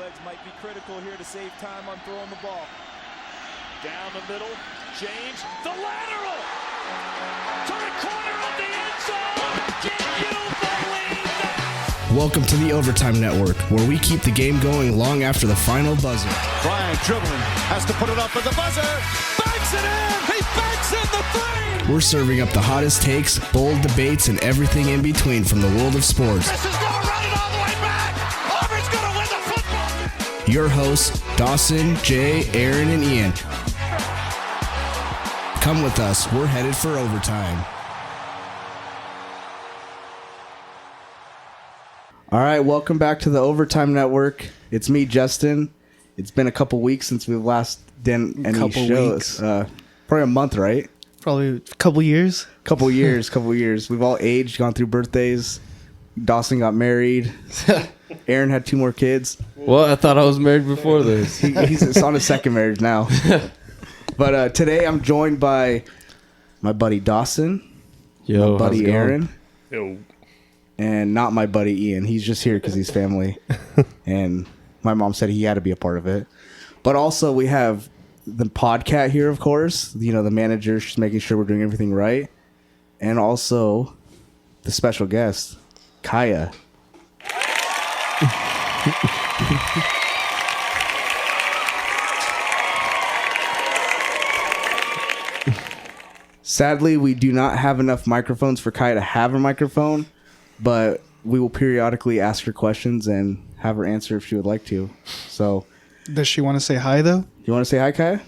Legs might be critical here to save time on throwing the ball. Down the middle, James, the lateral to the corner of the end zone. Can you believe that? Welcome to the Overtime Network, where we keep the game going long after the final buzzer. Bryant dribbling, has to put it up for the buzzer. Banks it in! He banks in the three! We're serving up the hottest takes, bold debates, and everything in between from the world of sports. This is going to run it all the way back. Auburn's going to win the football game. Your hosts, Dawson, Jay, Aaron, and Ian. Come with us. We're headed for overtime. All right, welcome back to the Overtime Network. It's me, Justin. It's been a couple weeks since we've last done any shows. Probably a month, right? Probably a couple years. Couple years. We've all aged, gone through birthdays. Dawson got married. Aaron had 2 more kids. Well, I thought I was married before this. He's on his second marriage now. But today I'm joined by my buddy Dawson, Yo, my buddy Aaron, Yo. and not my buddy Ian. He's just here because he's family. And my mom said he had to be a part of it. But also we have the podcat here, of course. You know, the manager. She's making sure we're doing everything right. And also the special guest, Kaya. Sadly, we do not have enough microphones for Kaya to have a microphone, but we will periodically ask her questions and have her answer if she would like to. So, Does she want to say hi, though? you want to say hi, Kaya?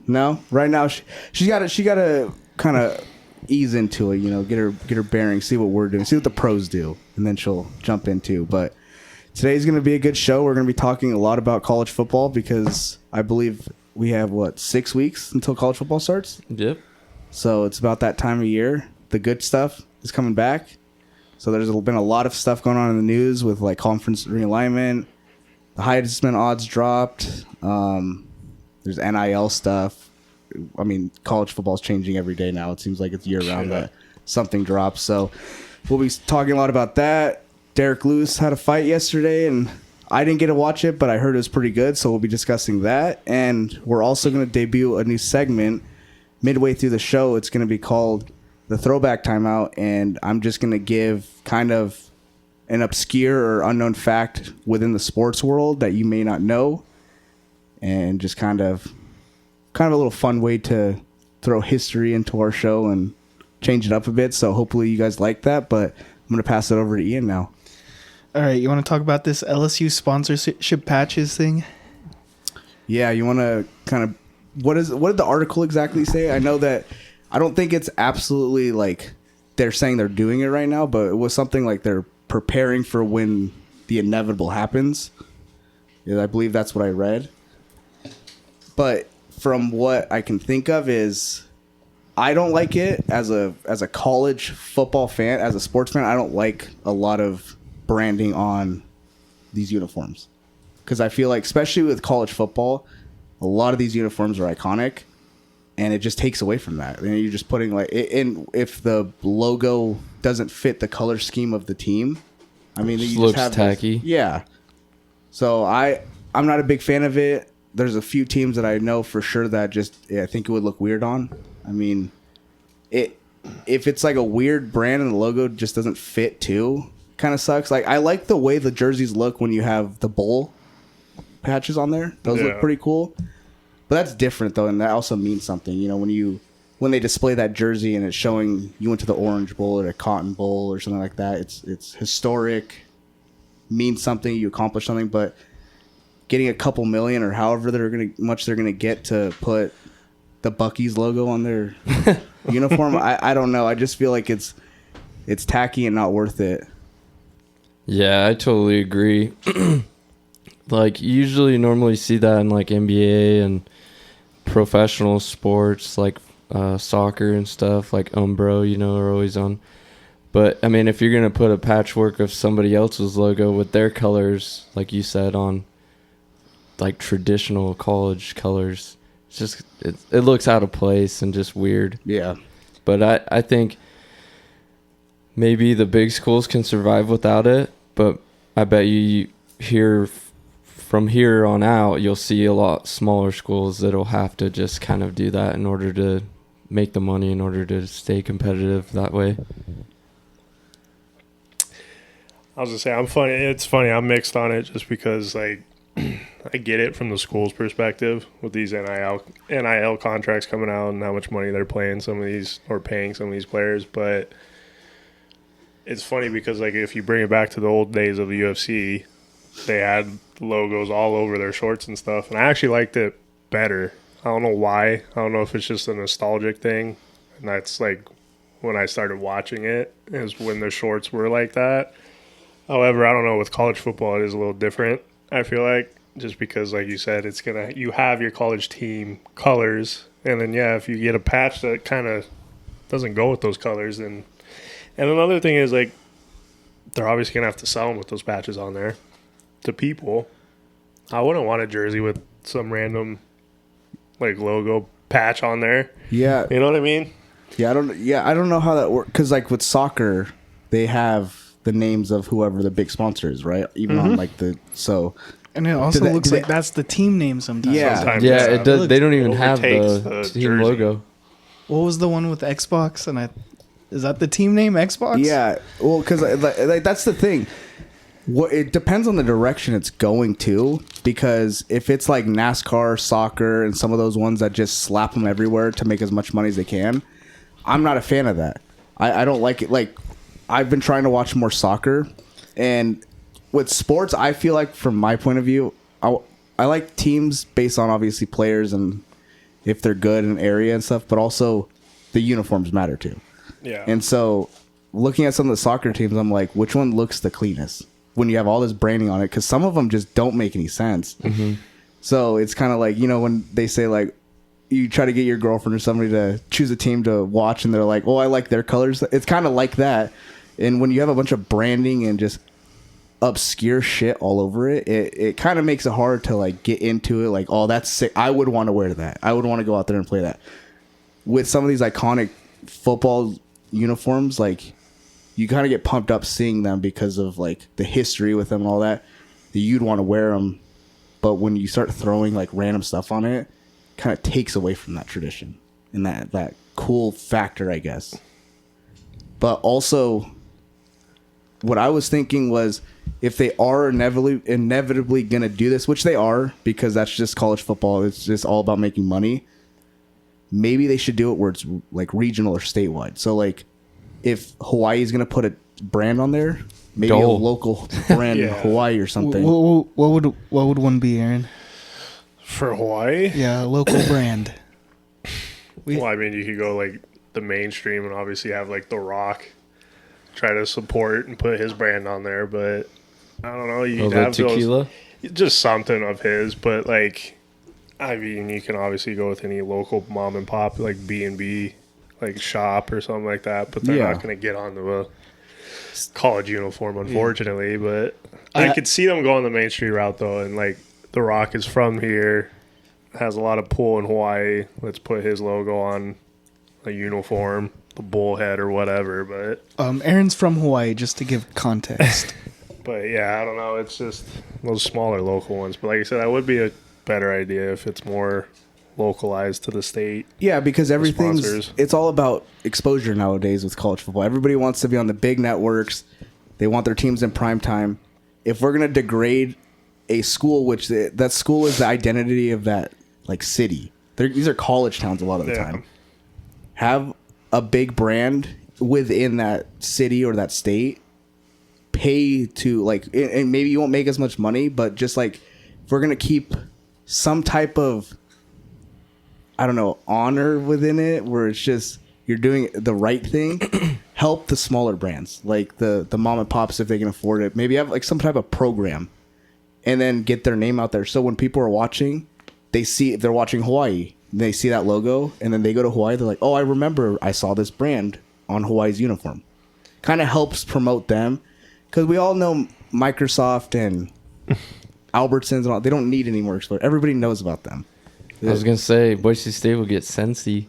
No? Right now, she got to kind of ease into it, you know, get her bearings, see what we're doing, see what the pros do, and then she'll jump into. But today's going to be a good show. We're going to be talking a lot about college football because I believe we have, 6 weeks until college football starts? Yep. So it's about that time of year. The good stuff is coming back. So there's been a lot of stuff going on in the news with like conference realignment. The Heisman odds dropped. There's NIL stuff. I mean, college football is changing every day now. It seems like it's year round that something drops. So we'll be talking a lot about that. Derrick Lewis had a fight yesterday, and I didn't get to watch it, but I heard it was pretty good. So we'll be discussing that. And we're also going to debut a new segment midway through the show. It's going to be called the Throwback Timeout, and I'm just going to give kind of an obscure or unknown fact within the sports world that you may not know, and just kind of a little fun way to throw history into our show and change it up a bit. So hopefully you guys like that, but I'm going to pass it over to Ian now. All right, you want to talk about this LSU sponsorship patches thing? Yeah, you want to kind of what did the article exactly say? I know that I don't think it's absolutely like they're saying they're doing it right now, but it was something like they're preparing for when the inevitable happens. Yeah, I believe that's what I read. But from what I can think of is I don't like it as a college football fan, as a sports fan. I don't like a lot of branding on these uniforms because I feel like, especially with college football, a lot of these uniforms are iconic, and it just takes away from that. And you're just putting like in if the logo doesn't fit the color scheme of the team, I mean, you looks just have tacky. Yeah. So I'm not a big fan of it. There's a few teams that I know for sure that I think it would look weird on. I mean, if it's like a weird brand and the logo just doesn't fit too, kind of sucks. Like I like the way the jerseys look when you have the bowl patches on there. Those look pretty cool. But that's different though, and that also means something. You know, when they display that jersey and it's showing you went to the Orange Bowl or the Cotton Bowl or something like that, it's historic, means something, you accomplished something. But getting a couple million or however much they're gonna get to put the Buc-ee's logo on their uniform, I don't know. I just feel like it's tacky and not worth it. Yeah, I totally agree. Like, you usually normally see that in, like, NBA and professional sports, like soccer and stuff, like Umbro, you know, are always on. But, I mean, if you're going to put a patchwork of somebody else's logo with their colors, like you said, on, like, traditional college colors, it's just, it looks out of place and just weird. Yeah. But I think maybe the big schools can survive without it, but I bet you hear from here on out, you'll see a lot smaller schools that'll have to just kind of do that in order to make the money, in order to stay competitive that way. I was gonna say it's funny. I'm mixed on it just because like I get it from the school's perspective with these NIL contracts coming out and how much money they're paying some of these players, but it's funny because like if you bring it back to the old days of the UFC, they had logos all over their shorts and stuff, and I actually liked it better. I don't know why. I don't know if it's just a nostalgic thing, and that's like when I started watching it is when the shorts were like that. However, I don't know, with college football, it is a little different, I feel like, just because, like you said, you have your college team colors, and then, yeah, if you get a patch that kind of doesn't go with those colors, then... And another thing is, like, they're obviously going to have to sell them with those patches on there to people. I wouldn't want a jersey with some random, like, logo patch on there. Yeah. You know what I mean? Yeah, I don't know how that works. Because, like, with soccer, they have the names of whoever the big sponsor is, right? Even on like and it also looks like that's the team name sometimes. Yeah. Sometimes, Yeah, it does. They don't even have overtakes the team jersey. logo. What was the one with Xbox? And is that the team name, Xbox? Yeah, well, because like that's the thing. It depends on the direction it's going to. Because if it's like NASCAR, soccer, and some of those ones that just slap them everywhere to make as much money as they can, I'm not a fan of that. I don't like it. Like, I've been trying to watch more soccer, and with sports, I feel like from my point of view, I like teams based on obviously players and if they're good in an area and stuff, but also the uniforms matter too. Yeah. And so looking at some of the soccer teams, I'm like, which one looks the cleanest when you have all this branding on it? Because some of them just don't make any sense. Mm-hmm. So it's kind of like, you know, when they say like, you try to get your girlfriend or somebody to choose a team to watch and they're like, oh, I like their colors. It's kind of like that. And when you have a bunch of branding and just obscure shit all over it, it kind of makes it hard to like get into it. Like, oh, that's sick. I would want to wear that. I would want to go out there and play that. With some of these iconic football uniforms, like you kind of get pumped up seeing them because of like the history with them and all that you'd want to wear them. But when you start throwing like random stuff on it, kind of takes away from that tradition and that cool factor, I guess. But also, what I was thinking was, if they are inevitably going to do this, which they are, because that's just college football, it's just all about making money, maybe they should do it where it's like regional or statewide. So like, if Hawaii is going to put a brand on there, maybe a local brand in Hawaii or something. What would one be, Aaron? For Hawaii? Yeah, a local brand. Well, I mean, you could go like the mainstream and obviously have like The Rock try to support and put his brand on there, but I don't know. You have tequila, just something of his, but like, I mean, you can obviously go with any local mom and pop like B&B, like shop or something like that, but they're not going to get onto a college uniform, unfortunately. But I could see them going the Main Street route though, and like The Rock is from here, has a lot of pull in Hawaii. Let's put his logo on a uniform, the bullhead or whatever. But Aaron's from Hawaii, just to give context. But yeah, I don't know. It's just those smaller local ones. But like I said, that would be a better idea if it's more localized to the state. Yeah, because it's all about exposure nowadays with college football. Everybody wants to be on the big networks. They want their teams in prime time. If we're going to degrade a school, which that school is the identity of that like city. These are college towns a lot of the time. Have a big brand within that city or that state. Pay to like, and maybe you won't make as much money, but just like if we're gonna keep some type of, I don't know, honor within it, where it's just you're doing the right thing. Help the smaller brands like the mom and pops if they can afford it. Maybe have like some type of program, and then get their name out there. So when people are watching, they see, if they're watching Hawaii, they see that logo, and then they go to Hawaii. They're like, oh, I remember I saw this brand on Hawaii's uniform. Kind of helps promote them. Because we all know Microsoft and Albertsons and all, they don't need any more exposure. Everybody knows about them. I was going to say, Boise State will get Sensi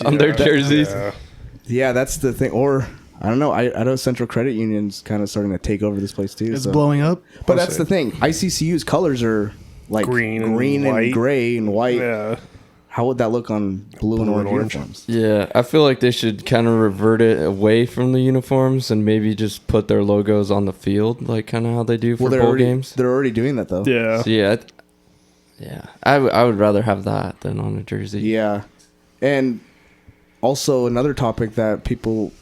on their jerseys. Yeah, that's the thing. Or I don't know. I know Central Credit Union's kind of starting to take over this place too. It's blowing up. But that's the thing. ICCU's colors are like green and gray and white. Yeah. How would that look on blue and orange uniforms? Yeah, I feel like they should kind of revert it away from the uniforms and maybe just put their logos on the field, like kind of how they do for bowl games. They're already doing that though. Yeah. So yeah, I would rather have that than on a jersey. Yeah, and also another topic that people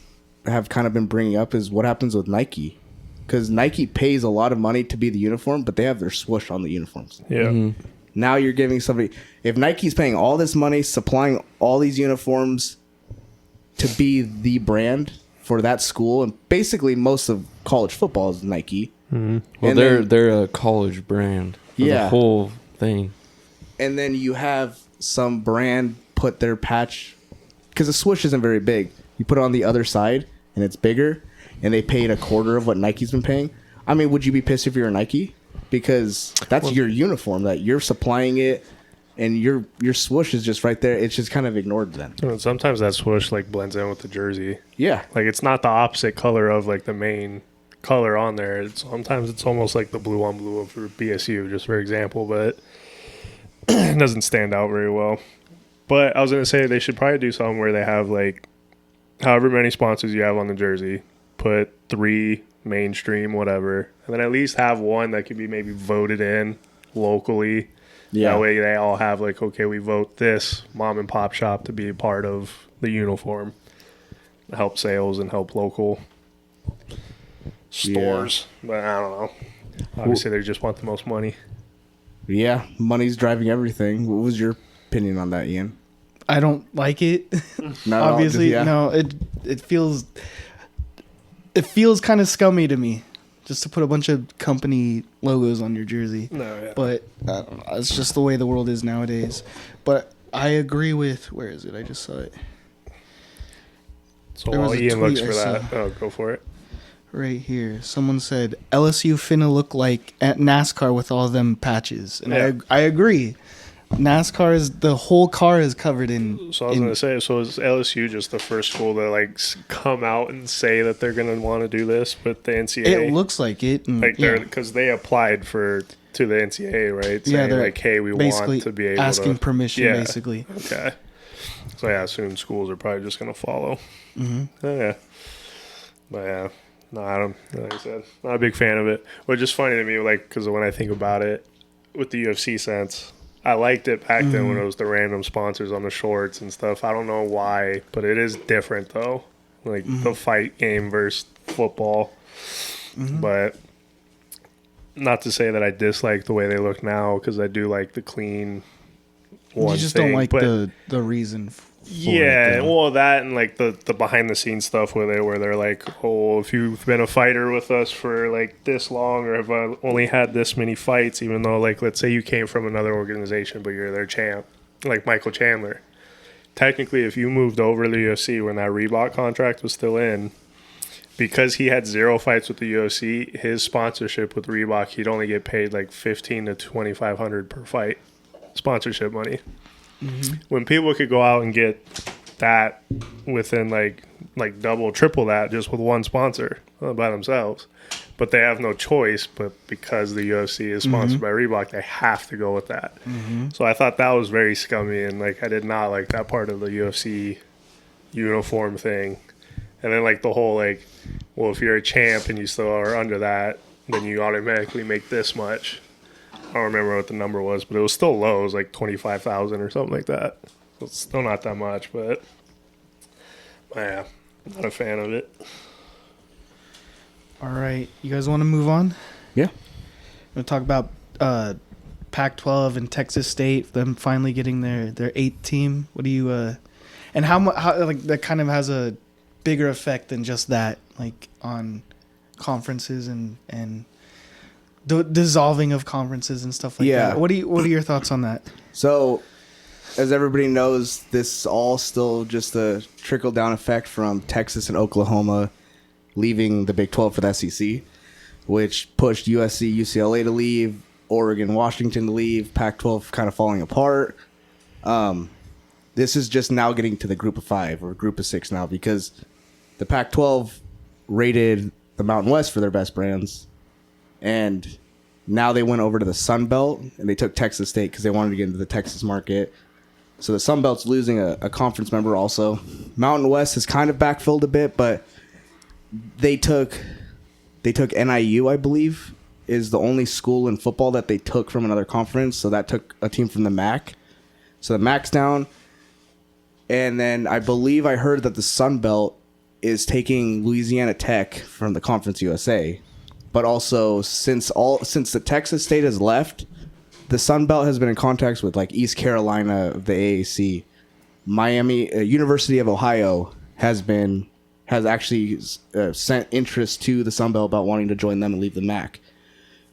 have kind of been bringing up is what happens with Nike, because Nike pays a lot of money to be the uniform, but they have their swoosh on the uniforms. Yeah. Mm-hmm. Now you're giving somebody, if Nike's paying all this money, supplying all these uniforms to be the brand for that school, and basically most of college football is Nike. Mm-hmm. Well, they're a college brand for the whole thing. And then you have some brand put their patch, because the swoosh isn't very big. You put it on the other side, and it's bigger, and they paid a quarter of what Nike's been paying. I mean, would you be pissed if you're a Nike? Because that's your uniform, that you're supplying it, and your swoosh is just right there. It's just kind of ignored then. And sometimes that swoosh like blends in with the jersey. Yeah. Like it's not the opposite color of like the main color on there. Sometimes it's almost like the blue on blue for BSU, just for example, but it doesn't stand out very well. But I was going to say they should probably do something where they have like however many sponsors you have on the jersey, put 3 mainstream, whatever, and then at least have one that could be maybe voted in locally. Yeah. That way they all have like, okay, we vote this mom and pop shop to be a part of the uniform. Help sales and help local stores. Yeah. But I don't know. Obviously they just want the most money. Yeah, money's driving everything. What was your opinion on that, Ian? I don't like it. Obviously, no. It feels kind of scummy to me, just to put a bunch of company logos on your jersey. No, yeah. But I don't know, it's just the way the world is nowadays. But I agree with, where is it? I just saw it. So while Ian looks for that, go for it. Right here. Someone said LSU finna look like at NASCAR with all them patches, and yeah. I agree. NASCAR is, the whole car is covered in. So I was going to say, so is LSU just the first school to like come out and say that they're going to want to do this with the NCAA? It looks like it. And, like because they applied to the NCAA, right? Saying like, hey, we want to be able asking to permission, basically. Okay. So yeah, soon schools are probably just going to follow. Mm-hmm. Yeah. But yeah, no, I don't. Like I said, not a big fan of it. But just funny to me, like because when I think about it, with the UFC sense. I liked it back then when it was the random sponsors on the shorts and stuff. I don't know why, but it is different though. Like the fight game versus football. But not to say that I dislike the way they look now, because I do like the clean one. You just don't like the reason for it, well, that and like the behind the scenes stuff where they're like, oh, if you've been a fighter with us for like this long, or have only had this many fights, even though like let's say you came from another organization but you're their champ, like Michael Chandler. Technically, if you moved over to the UFC when that Reebok contract was still in, because he had 0 fights with the UFC, his sponsorship with Reebok, he'd only get paid like $1,500 to $2,500 per fight sponsorship money. When people could go out and get that within like double, triple that just with one sponsor by themselves, but they have no choice. But because the UFC is sponsored by Reebok, they have to go with that. So I thought that was very scummy, and like I did not like that part of the UFC uniform thing. And then like the whole like, well, if you're a champ and you still are under that, then you automatically make this much. I don't remember what the number was, but it was still low. It was like 25,000 or something like that. So it's still not that much, but yeah, not a fan of it. All right, you guys want to move on? Yeah. We'll talk about Pac-12 and Texas State, them finally getting their 8th team. What do you and how like that kind of has a bigger effect than just that, like on conferences and the dissolving of conferences and stuff like that. What are your thoughts on that? So, as everybody knows, this all still just a trickle down effect from Texas and Oklahoma leaving the Big 12 for the SEC, which pushed USC, UCLA to leave, Oregon, Washington to leave, Pac-12 kind of falling apart. This is just now getting to the group of 5 or group of 6 now, because the Pac-12 rated the Mountain West for their best brands, and now they went over to the Sun Belt and they took Texas State because they wanted to get into the Texas market. So the Sun Belt's losing a conference member also. Mountain West has kind of backfilled a bit, but they took NIU, I believe, is the only school in football that they took from another conference. So that took a team from the MAC. So the MAC's down. And then I believe I heard that the Sun Belt is taking Louisiana Tech from the Conference USA. But also, since the Texas State has left, the Sun Belt has been in contact with like East Carolina of the AAC. Miami, University of Ohio has actually sent interest to the Sun Belt about wanting to join them and leave the MAC.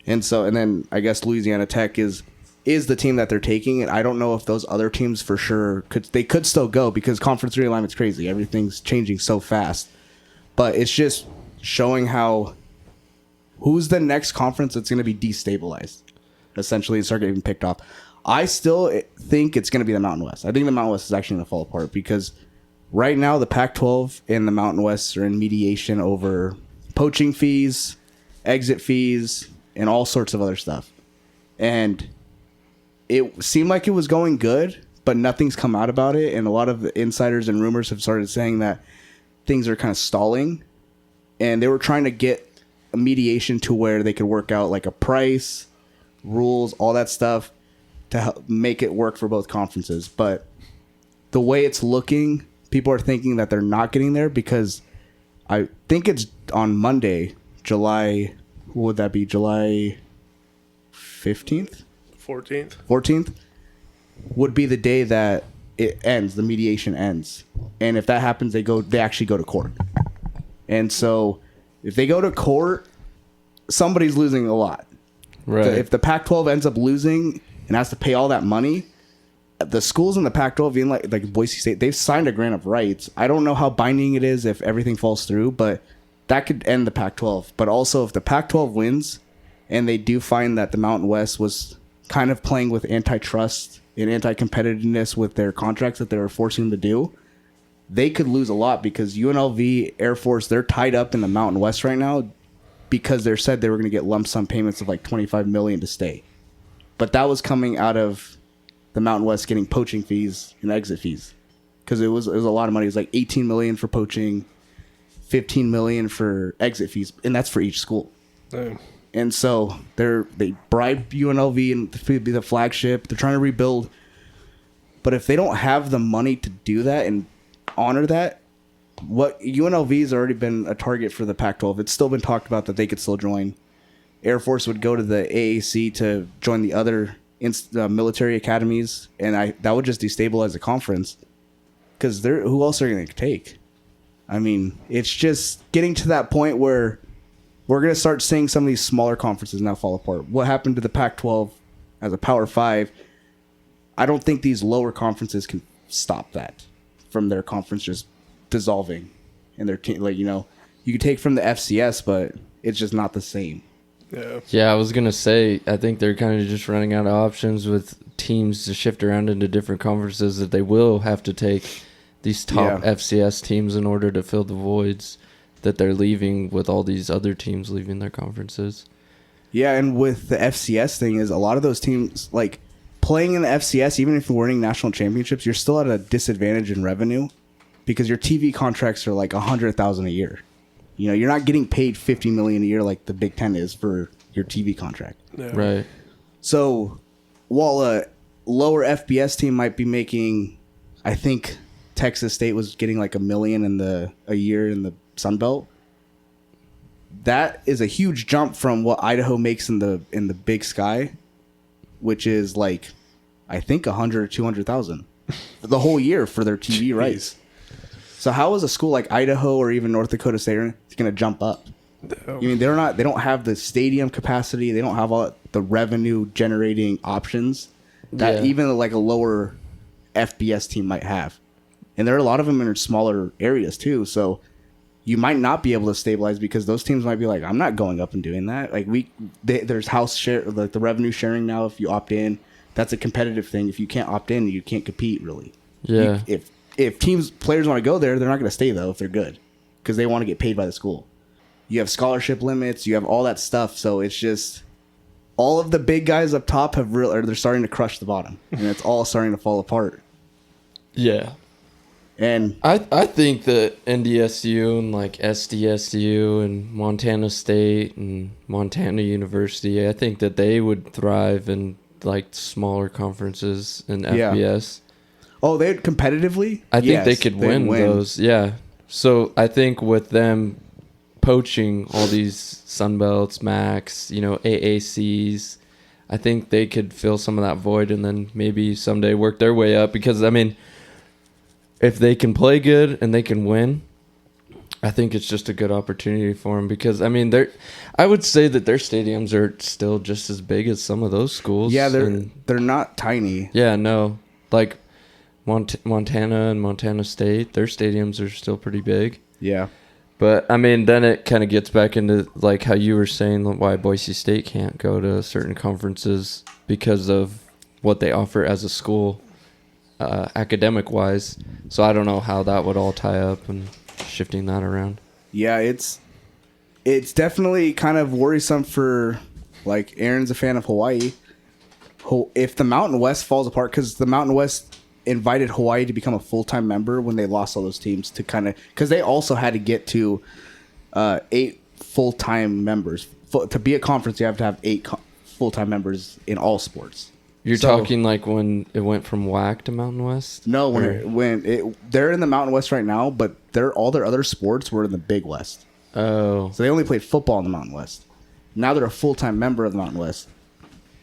And then I guess Louisiana Tech is the team that they're taking, and I don't know if those other teams for sure could still go because conference realignment's crazy. Everything's changing so fast. But it's just showing who's the next conference that's going to be destabilized, essentially, and start getting picked off. I still think it's going to be the Mountain West. I think the Mountain West is actually going to fall apart because right now the Pac-12 and the Mountain West are in mediation over poaching fees, exit fees, and all sorts of other stuff. And it seemed like it was going good, but nothing's come out about it. And a lot of the insiders and rumors have started saying that things are kind of stalling. And they were trying to get a mediation to where they could work out like a price, rules, all that stuff to help make it work for both conferences. But the way it's looking, people are thinking that they're not getting there because I think it's on Monday, July 15th? 14th would be the day that it ends, the mediation ends. And if that happens, they actually go to court. And so if they go to court, somebody's losing a lot. Right. If the Pac-12 ends up losing and has to pay all that money, the schools in the Pac-12, even like Boise State, they've signed a grant of rights. I don't know how binding it is if everything falls through, but that could end the Pac-12. But also, if the Pac-12 wins and they do find that the Mountain West was kind of playing with antitrust and anti-competitiveness with their contracts that they were forcing them to do, they could lose a lot because UNLV, Air Force, they're tied up in the Mountain West right now because they said they were going to get lump sum payments of like $25 million to stay. But that was coming out of the Mountain West getting poaching fees and exit fees because it was a lot of money. It was like $18 million for poaching, $15 million for exit fees, and that's for each school. Damn. And so they bribe UNLV and to be the flagship. They're trying to rebuild. But if they don't have the money to do that and honor that, what UNLV's already been a target for the Pac-12. It's still been talked about that they could still join. Air Force would go to the AAC to join the other military academies, and that would just destabilize the conference because who else are going to take? I mean, it's just getting to that point where we're going to start seeing some of these smaller conferences now fall apart. What happened to the Pac-12 as a Power 5? I don't think these lower conferences can stop that from their conference just dissolving. And their team, you could take from the FCS, but it's just not the same. Yeah, I was going to say, I think they're kind of just running out of options with teams to shift around into different conferences that they will have to take these top FCS teams in order to fill the voids that they're leaving with all these other teams leaving their conferences. Yeah, and with the FCS thing is a lot of those teams, like playing in the FCS, even if you're winning national championships, you're still at a disadvantage in revenue because your TV contracts are like $100,000 a year. You're not getting paid $50 million a year like the Big Ten is for your TV contract. Yeah. Right. So while a lower FBS team might be making, I think Texas State was getting like $1 million a year in the Sun Belt. That is a huge jump from what Idaho makes in the Big Sky, which is like I think 100 or 200,000 the whole year for their TV rights. So how is a school like Idaho or even North Dakota State going to jump up? I mean, they don't have the stadium capacity. They don't have all the revenue generating options that even like a lower FBS team might have. And there are a lot of them in smaller areas too. So you might not be able to stabilize because those teams might be like, I'm not going up and doing that. Like there's house share, like the revenue sharing now. If you opt in, that's a competitive thing. If you can't opt in, you can't compete really. Yeah. If players want to go there, they're not going to stay though if they're good because they want to get paid by the school. You have scholarship limits. You have all that stuff. So it's just all of the big guys up top they're starting to crush the bottom, and it's all starting to fall apart. Yeah. And I think that NDSU and like SDSU and Montana State and Montana University, I think that they would thrive in like smaller conferences in FBS. they competitively. I think they could win those. Yeah. So I think with them poaching all these Sunbelts, Max, AACs, I think they could fill some of that void and then maybe someday work their way up. Because I mean, if they can play good and they can win, I think it's just a good opportunity for them. Because I mean, I would say that their stadiums are still just as big as some of those schools. Yeah, they're not tiny. Yeah, no, like Montana and Montana State, their stadiums are still pretty big. Yeah. But I mean, then it kind of gets back into like how you were saying why Boise State can't go to certain conferences because of what they offer as a school, academic wise. So I don't know how that would all tie up and shifting that around. Yeah, it's definitely kind of worrisome for, like, Aaron's a fan of Hawaii. If the Mountain West falls apart, because the Mountain West invited Hawaii to become a full-time member when they lost all those teams to kind of, because they also had to get to 8 full-time members. To be a conference, you have to have 8 full-time members in all sports. You're talking like when it went from WAC to Mountain West? No, they're in the Mountain West right now, but all their other sports were in the Big West. Oh. So they only played football in the Mountain West. Now they're a full-time member of the Mountain West.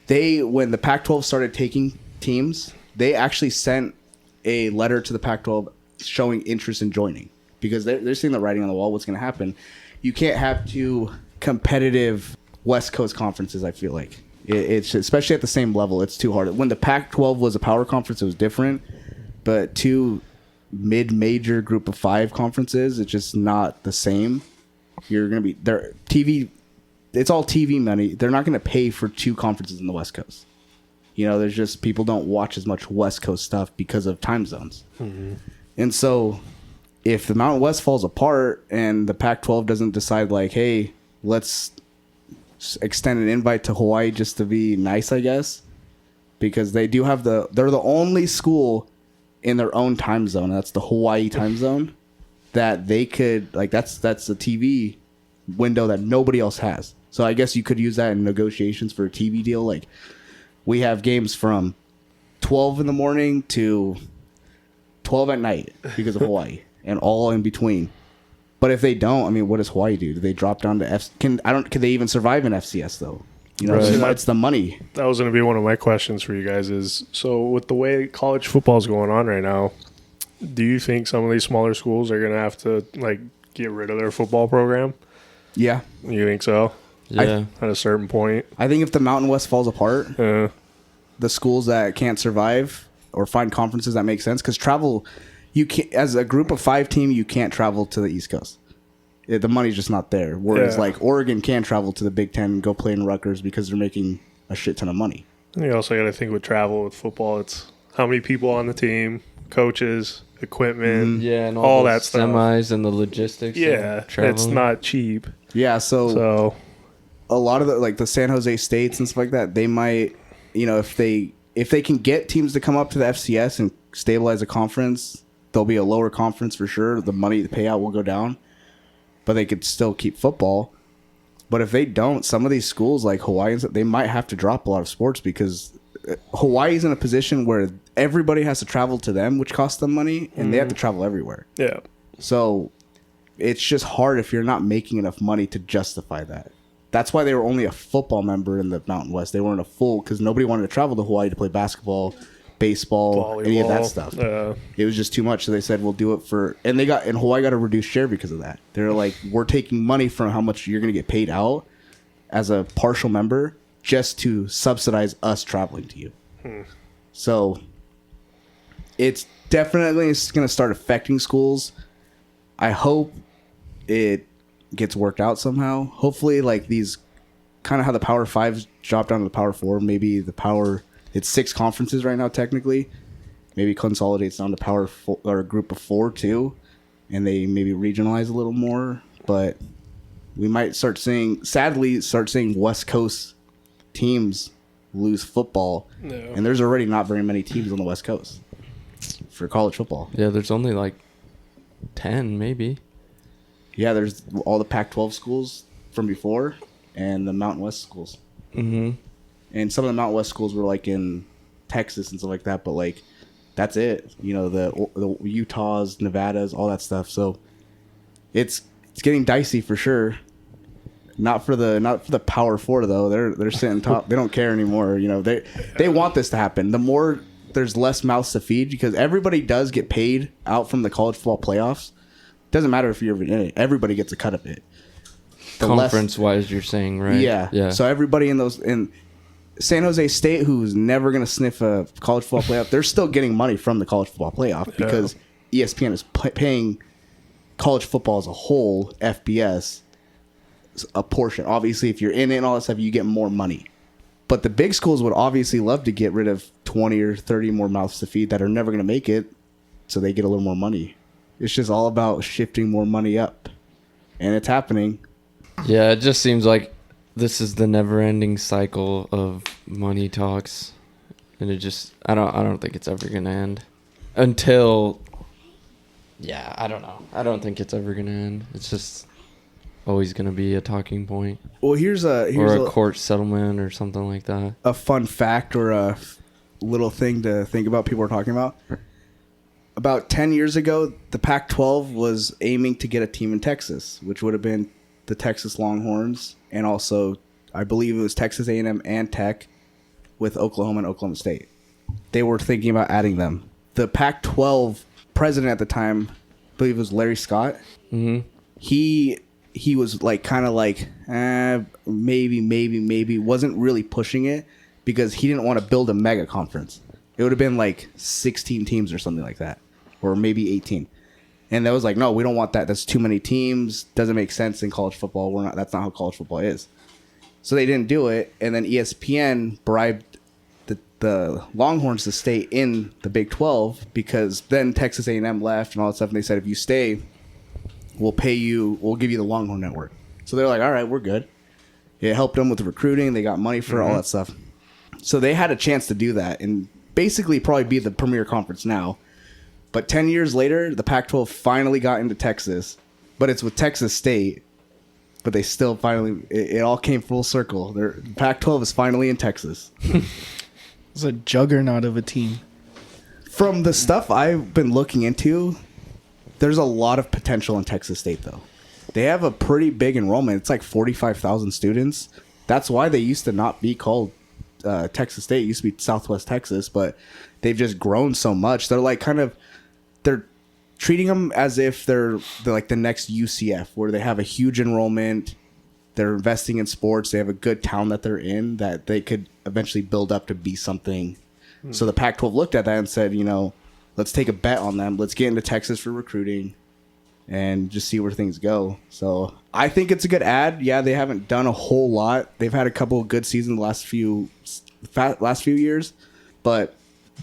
When the Pac-12 started taking teams, they actually sent a letter to the Pac-12 showing interest in joining, because they're seeing the writing on the wall. What's going to happen? You can't have 2 competitive West Coast conferences, I feel like. It's especially at the same level, it's too hard. When the Pac-12 was a power conference, it was different. But 2 mid-major group of 5 conferences, it's just not the same. You're going to be there. TV, it's all TV money. They're not going to pay for 2 conferences in the West Coast. There's just people don't watch as much West Coast stuff because of time zones. Mm-hmm. And so if the Mountain West falls apart and the Pac-12 doesn't decide like, hey, let's extend an invite to Hawaii just to be nice, I guess, because they're the only school in their own time zone. That's the Hawaii time zone that they could, like, that's a TV window that nobody else has. So I guess you could use that in negotiations for a TV deal. Like, we have games from 12 in the morning to 12 at night because of Hawaii and all in between. But if they don't, I mean, what does Hawaii do? Do they drop down to Can they even survive in FCS though? Right. It's the money. That was going to be one of my questions for you guys is, so with the way college football is going on right now, do you think some of these smaller schools are going to have to like get rid of their football program? Yeah. You think so? Yeah. At a certain point. I think if the Mountain West falls apart, the schools that can't survive or find conferences that make sense, because travel, you can't, as a group of 5 team, you can't travel to the East Coast. The money's just not there. Whereas like Oregon can travel to the Big Ten and go play in Rutgers because they're making a shit ton of money. And you also got to think with travel with football, it's how many people on the team, coaches, equipment, and all that stuff. Semis and the logistics. Yeah, it's not cheap. Yeah, so a lot of the San Jose States and stuff like that, they might, if they can get teams to come up to the FCS and stabilize a conference, there'll be a lower conference for sure. The payout will go down, but they could still keep football. But if they don't, some of these schools like Hawaii, they might have to drop a lot of sports because Hawaii's in a position where everybody has to travel to them, which costs them money, and they have to travel everywhere. Yeah. So it's just hard if you're not making enough money to justify that. That's why they were only a football member in the Mountain West. They weren't a full, because nobody wanted to travel to Hawaii to play basketball, baseball, volleyball, any of that stuff. It was just too much. So they said, we'll do it for, and Hawaii got a reduced share because of that. They're like, we're taking money from how much you're going to get paid out as a partial member just to subsidize us traveling to you. So it's definitely going to start affecting schools. I hope it gets worked out somehow. Hopefully, like these, kind of how the Power 5s drop down to the Power 4, maybe it's 6 conferences right now technically. Maybe consolidates down to Power 4 or a group of 4 too, and they maybe regionalize a little more. But we might sadly start seeing West Coast teams lose football. No. And there's already not very many teams on the West Coast for college football. Yeah, there's only like 10 maybe. Yeah, there's all the Pac-12 schools from before and the Mountain West schools. Mm-hmm. And some of the Mountain West schools were like in Texas and stuff like that, but like that's it. You know, the Utahs, Nevadas, all that stuff. So it's getting dicey for sure. Not for the Power Four though. They're sitting top. They don't care anymore. You know, they want this to happen. The more there's less mouths to feed because everybody does get paid out from the college football playoffs. Doesn't matter if you're in it. Everybody gets a cut of it. Conference wise, you're saying, right? Yeah. So everybody in San Jose State, who's never going to sniff a college football playoff, they're still getting money from the college football playoff because ESPN is paying college football as a whole, FBS, a portion. Obviously, if you're in it and all that stuff, you get more money. But the big schools would obviously love to get rid of 20 or 30 more mouths to feed that are never going to make it, so they get a little more money. It's just all about shifting more money up, and it's happening. Yeah, it just seems like this is the never-ending cycle of money talks, and it just I don't think it's ever gonna end until. Yeah, I don't know. I don't think it's ever gonna end. It's just always gonna be a talking point. Well, here's a court settlement or something like that. A fun fact or a little thing to think about. People are talking about. About 10 years ago, the Pac-12 was aiming to get a team in Texas, which would have been the Texas Longhorns, and also, I believe it was Texas A&M and Tech with Oklahoma and Oklahoma State. They were thinking about adding them. The Pac-12 president at the time, I believe it was Larry Scott. Mm-hmm. He was like kind of like maybe wasn't really pushing it because he didn't want to build a mega conference. It would have been like 16 teams or something like that, or maybe 18. And that was like, no, we don't want that. That's too many teams. Doesn't make sense in college football. That's not how college football is. So they didn't do it. And then ESPN bribed the Longhorns to stay in the Big 12 because then Texas A&M left and all that stuff. And they said, if you stay, we'll give you the Longhorn Network. So they're like, all right, we're good. It helped them with the recruiting. They got money for all that stuff. So they had a chance to do that and basically probably be the premier conference now. But 10 years later, the Pac-12 finally got into Texas, but it's with Texas State. But they still it all came full circle. The Pac-12 is finally in Texas. It's a juggernaut of a team. From the stuff I've been looking into, there's a lot of potential in Texas State, though. They have a pretty big enrollment. It's like 45,000 students. That's why they used to not be called Texas State. It used to be Southwest Texas, but they've just grown so much. They're like they're treating them as if they're like the next UCF, where they have a huge enrollment. They're investing in sports. They have a good town that they're in that they could eventually build up to be something. So the Pac-12 looked at that and said, let's take a bet on them. Let's get into Texas for recruiting and just see where things go. So I think it's a good ad. Yeah, they haven't done a whole lot. They've had a couple of good seasons the last few years, but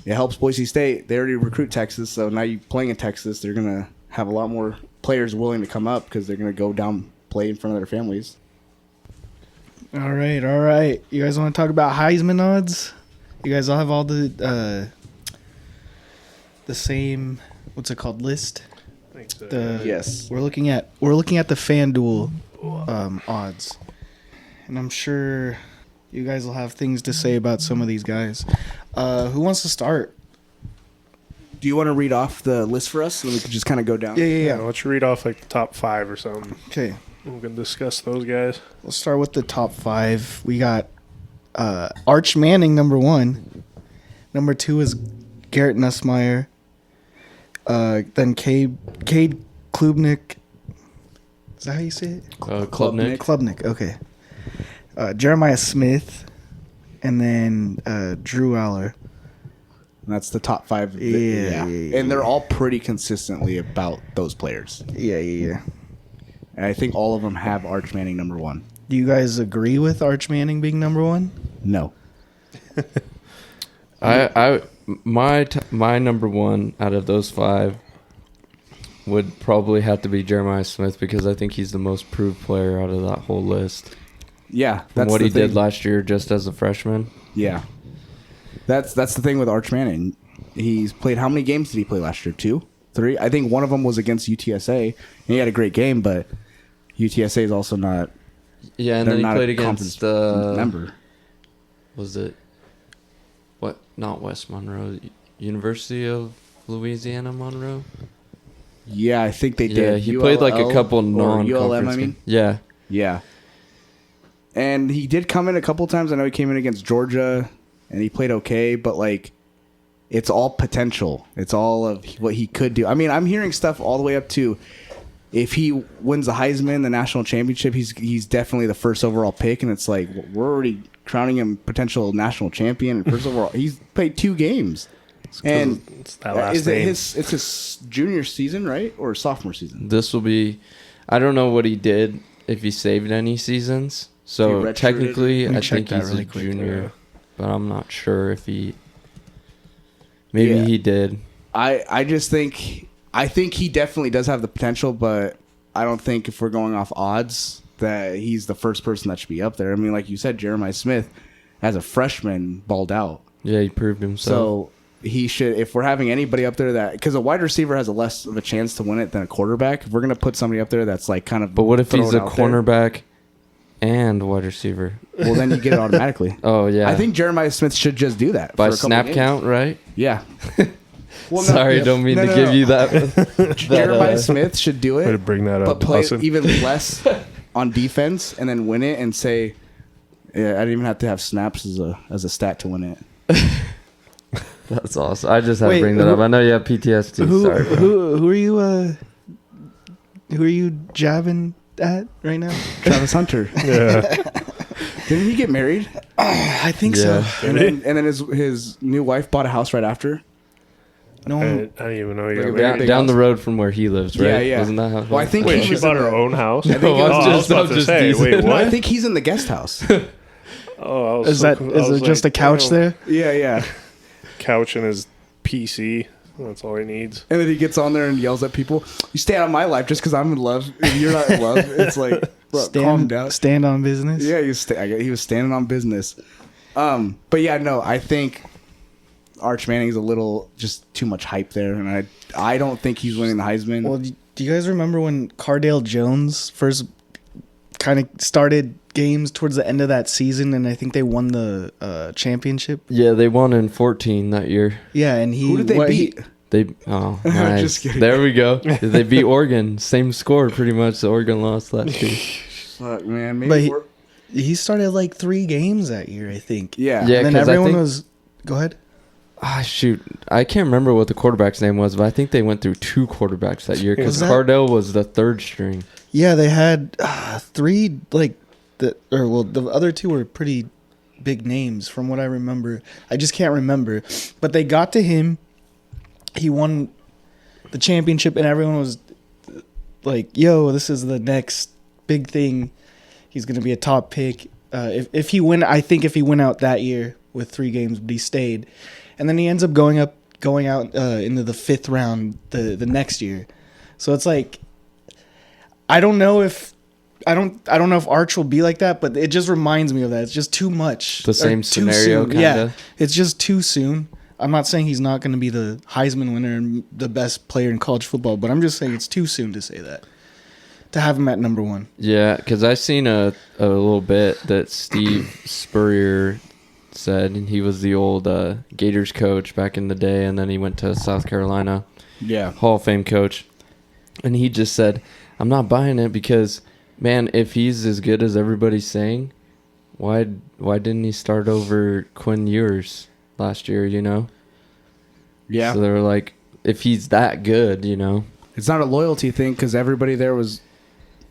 it helps Boise State. They already recruit Texas, so now you playing in Texas, they're going to have a lot more players willing to come up because they're going to go down play in front of their families. All right. You guys want to talk about Heisman odds? You guys all have all the same, what's it called, list? Yes. We're looking at the FanDuel odds, and I'm sure you guys will have things to say about some of these guys. Who wants to start? Do you want to read off the list for us so we can just kind of go down? Yeah. Why don't you read off like the top 5 or something? Okay. We can discuss those guys. We'll start with the top 5. We got Arch Manning, number 1. Number 2 is Garrett Nussmeier. Then Cade Klubnik. Is that how you say it? Klubnik. Klubnik, okay. Jeremiah Smith. And then Drew Aller. And that's the top 5. Yeah. And they're all pretty consistently about those players. Yeah. And I think all of them have Arch Manning number 1. Do you guys agree with Arch Manning being number 1? No. My number 1 out of those 5 would probably have to be Jeremiah Smith because I think he's the most proved player out of that whole list. Yeah, From what he did last year just as a freshman. Yeah. That's the thing with Arch Manning. He's played, how many games did he play last year? 2? 3? I think one of them was against UTSA. And he had a great game, but UTSA is also not. Yeah, and then he played against member. Was it what? Not West Monroe, University of Louisiana Monroe. Yeah, I think they did. Yeah, he played like a couple non-conference ULM, I mean. games. Yeah. Yeah. And he did come in a couple times. I know he came in against Georgia, and he played okay, but like, it's all potential. It's all of what he could do. I mean, I'm hearing stuff all the way up to if he wins the Heisman, the national championship, he's definitely the first overall pick, and it's like we're already crowning him potential national champion and first overall. He's played 2 games, and it's that last it's his junior season, right, or sophomore season? This will be. I don't know what he did if he saved any seasons. So technically, I think he's a junior, but I'm not sure if he. Maybe he did. I just think he definitely does have the potential, but I don't think if we're going off odds that he's the first person that should be up there. I mean, like you said, Jeremiah Smith as a freshman balled out. Yeah, he proved himself. So he should, if we're having anybody up there that, because a wide receiver has a less of a chance to win it than a quarterback. If we're going to put somebody up there that's like kind of. But what if he's a cornerback and wide receiver? Well, then you get it automatically. Oh, yeah. I think Jeremiah Smith should just do that. By snap count, right? Yeah. Well, Sorry, don't mean to give you that. Jeremiah Smith should do it. Way to bring that up, but play Dawson. even less on defense and then win it and say, yeah, I didn't even have to have snaps as a stat to win it. That's awesome. I just had to bring that up. I know you have PTSD. Sorry. Who are you jabbing at right now? Travis Hunter. Yeah. Didn't he get married? I think so. And then his new wife bought a house right after. No I one, didn't even know you got married. Down the road from where he lives, right? Yeah, yeah. Wasn't that how? Well, I think Wait, he she was bought in her the- own house? I think I was about to just say, decent. wait, No, I what? think he's in the guest house. Oh, I was is so that cool. I is was it just a like, couch damn. there? Yeah. Couch and his PC. That's all he needs. And then he gets on there and yells at people. You stay out of my life just because I'm in love. If you're not in love, it's like, bro, calm down. Stand on business. Yeah, he was standing on business. But yeah, no, I think Arch Manning's a little just too much hype there, and I don't think he's winning the Heisman. Well, do you guys remember when Cardale Jones first kind of started games towards the end of that season, and I think they won the championship? Yeah, they won in 14 that year. Yeah, and Who did they beat? Nice. Just kidding. There we go. They beat Oregon. Same score, pretty much. Oregon lost last year. Fuck, man. Maybe But we're... he started like 3 games that year, I think. Yeah. Yeah, And then 'cause I everyone think- was. Go ahead. Shoot. I can't remember what the quarterback's name was, but I think they went through 2 quarterbacks that year because Was that- Cardell was the 3rd string. Yeah, they had 3 the other 2 were pretty big names from what I remember. I just can't remember, but they got to him. He won the championship, and everyone was like, "Yo, this is the next big thing. He's gonna be a top pick." If he went out that year with 3 games, but he stayed, and then he ends up going out into the 5th round the next year. So it's like, I don't know if Arch will be like that, but it just reminds me of that. It's just too much. The same Or too scenario, soon. Yeah, kinda. it's just too soon. I'm not saying he's not going to be the Heisman winner and the best player in college football, but I'm just saying it's too soon to say that. To have him at number 1. Yeah, because I seen a little bit that Steve Spurrier said, and he was the old Gators coach back in the day, and then he went to South Carolina. Yeah. Hall of Fame coach. And he just said, I'm not buying it because, man, if he's as good as everybody's saying, why didn't he start over Quinn Ewers last year, you know? Yeah. So they were like, if he's that good, you know? It's not a loyalty thing because everybody there was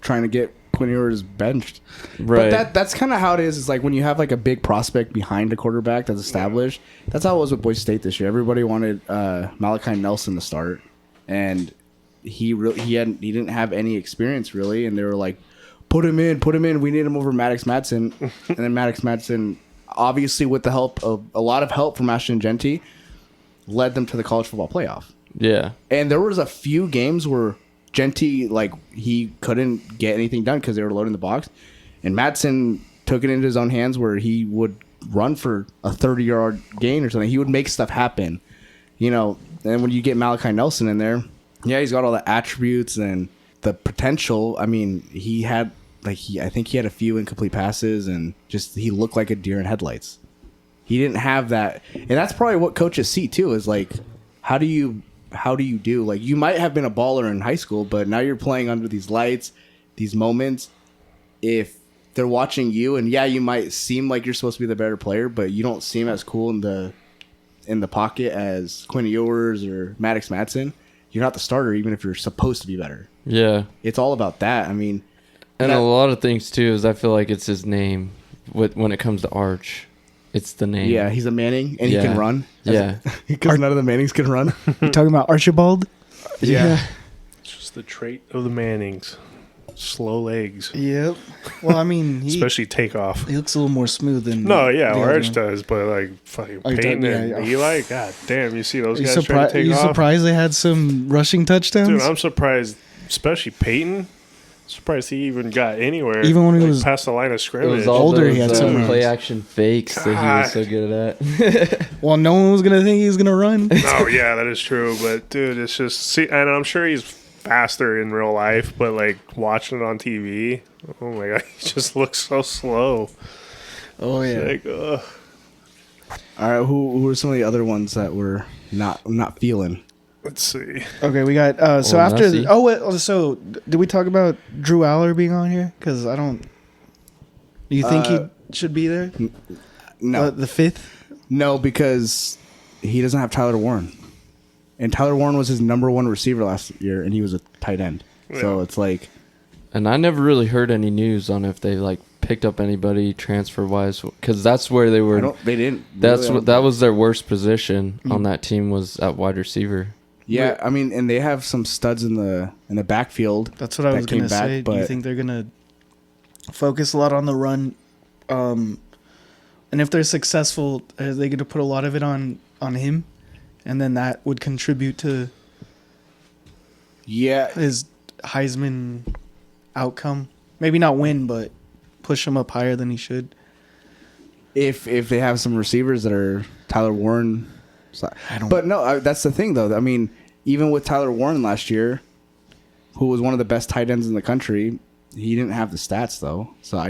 trying to get Quinn Ewers benched. Right. But that's kind of how it is. It's like when you have like a big prospect behind a quarterback that's established. That's how it was with Boise State this year. Everybody wanted Malachi Nelson to start, and he didn't have any experience really, and they were like, put him in. We need him over Maddox Madsen. And then Maddox Madsen, obviously with the help of a lot of help from Ashton Genty, led them to the college football playoff. Yeah. And there was a few games where Genty, like, he couldn't get anything done because they were loading the box. And Madsen took it into his own hands where he would run for a 30-yard gain or something. He would make stuff happen, you know. And when you get Malachi Nelson in there, yeah, he's got all the attributes and the potential. I mean, he had, like, I think he had a few incomplete passes, and just he looked like a deer in headlights. He didn't have that. And that's probably what coaches see, too, is, like, how do you do? Like, you might have been a baller in high school, but now you're playing under these lights, these moments. If they're watching you, and yeah, you might seem like you're supposed to be the better player, but you don't seem as cool in the pocket as Quinn Ewers or Maddox Madsen, you're not the starter, even if you're supposed to be better. Yeah. It's all about that. I mean, and a lot of things too is I feel like it's his name when it comes to Arch. It's the name. Yeah, he's a Manning, and he can run. Yeah. Because none of the Mannings can run. You talking about Archibald? Yeah. It's just the trait of the Mannings. Slow legs. Yep. Well, I mean, Especially takeoff. he looks a little more smooth than. No, yeah, the other Arch one. does, but like fucking Oh, you Peyton talking- and yeah. Eli, god damn, you see those Are you, guys trying to take you off? surprised they had some rushing touchdowns? Dude, I'm surprised, especially Peyton. Surprised he even got anywhere. Even when he like, was past the line of It scrimmage. was all Older, those, he had some runs. play action fakes that he was so good at. Well, no one was gonna think he was gonna run. Oh yeah, that is true. But dude, it's just and I'm sure he's faster in real life, but like watching it on TV, oh my god, he just looks so slow. Oh yeah. Like, ugh. All right, who are some of the other ones that we're not feeling? Let's see. Okay, we got so Oh, after. Messi. Oh wait, so did we talk about Drew Aller being on here? Because I don't. Do you think he should be there? No, The fifth. no, because he doesn't have Tyler Warren, and Tyler Warren was his number one receiver last year, and he was a tight end. So Yeah. it's like, And I never really heard any news on if they like picked up anybody transfer wise, because that's where they were. they didn't. That's really, what that was their worst position on that team was at wide receiver. Yeah, I mean, and they have some studs in the backfield. That's what I was that came gonna back, say. Do you but- think they're gonna focus a lot on the run? And if they're successful, are they gonna put a lot of it on him? And then that would contribute to Yeah, his Heisman outcome. Maybe not win, but push him up higher than he should. if they have some receivers that are Tyler Warren. But no, that's the thing though. I mean, even with Tyler Warren last year, who was one of the best tight ends in the country, he didn't have the stats though. So I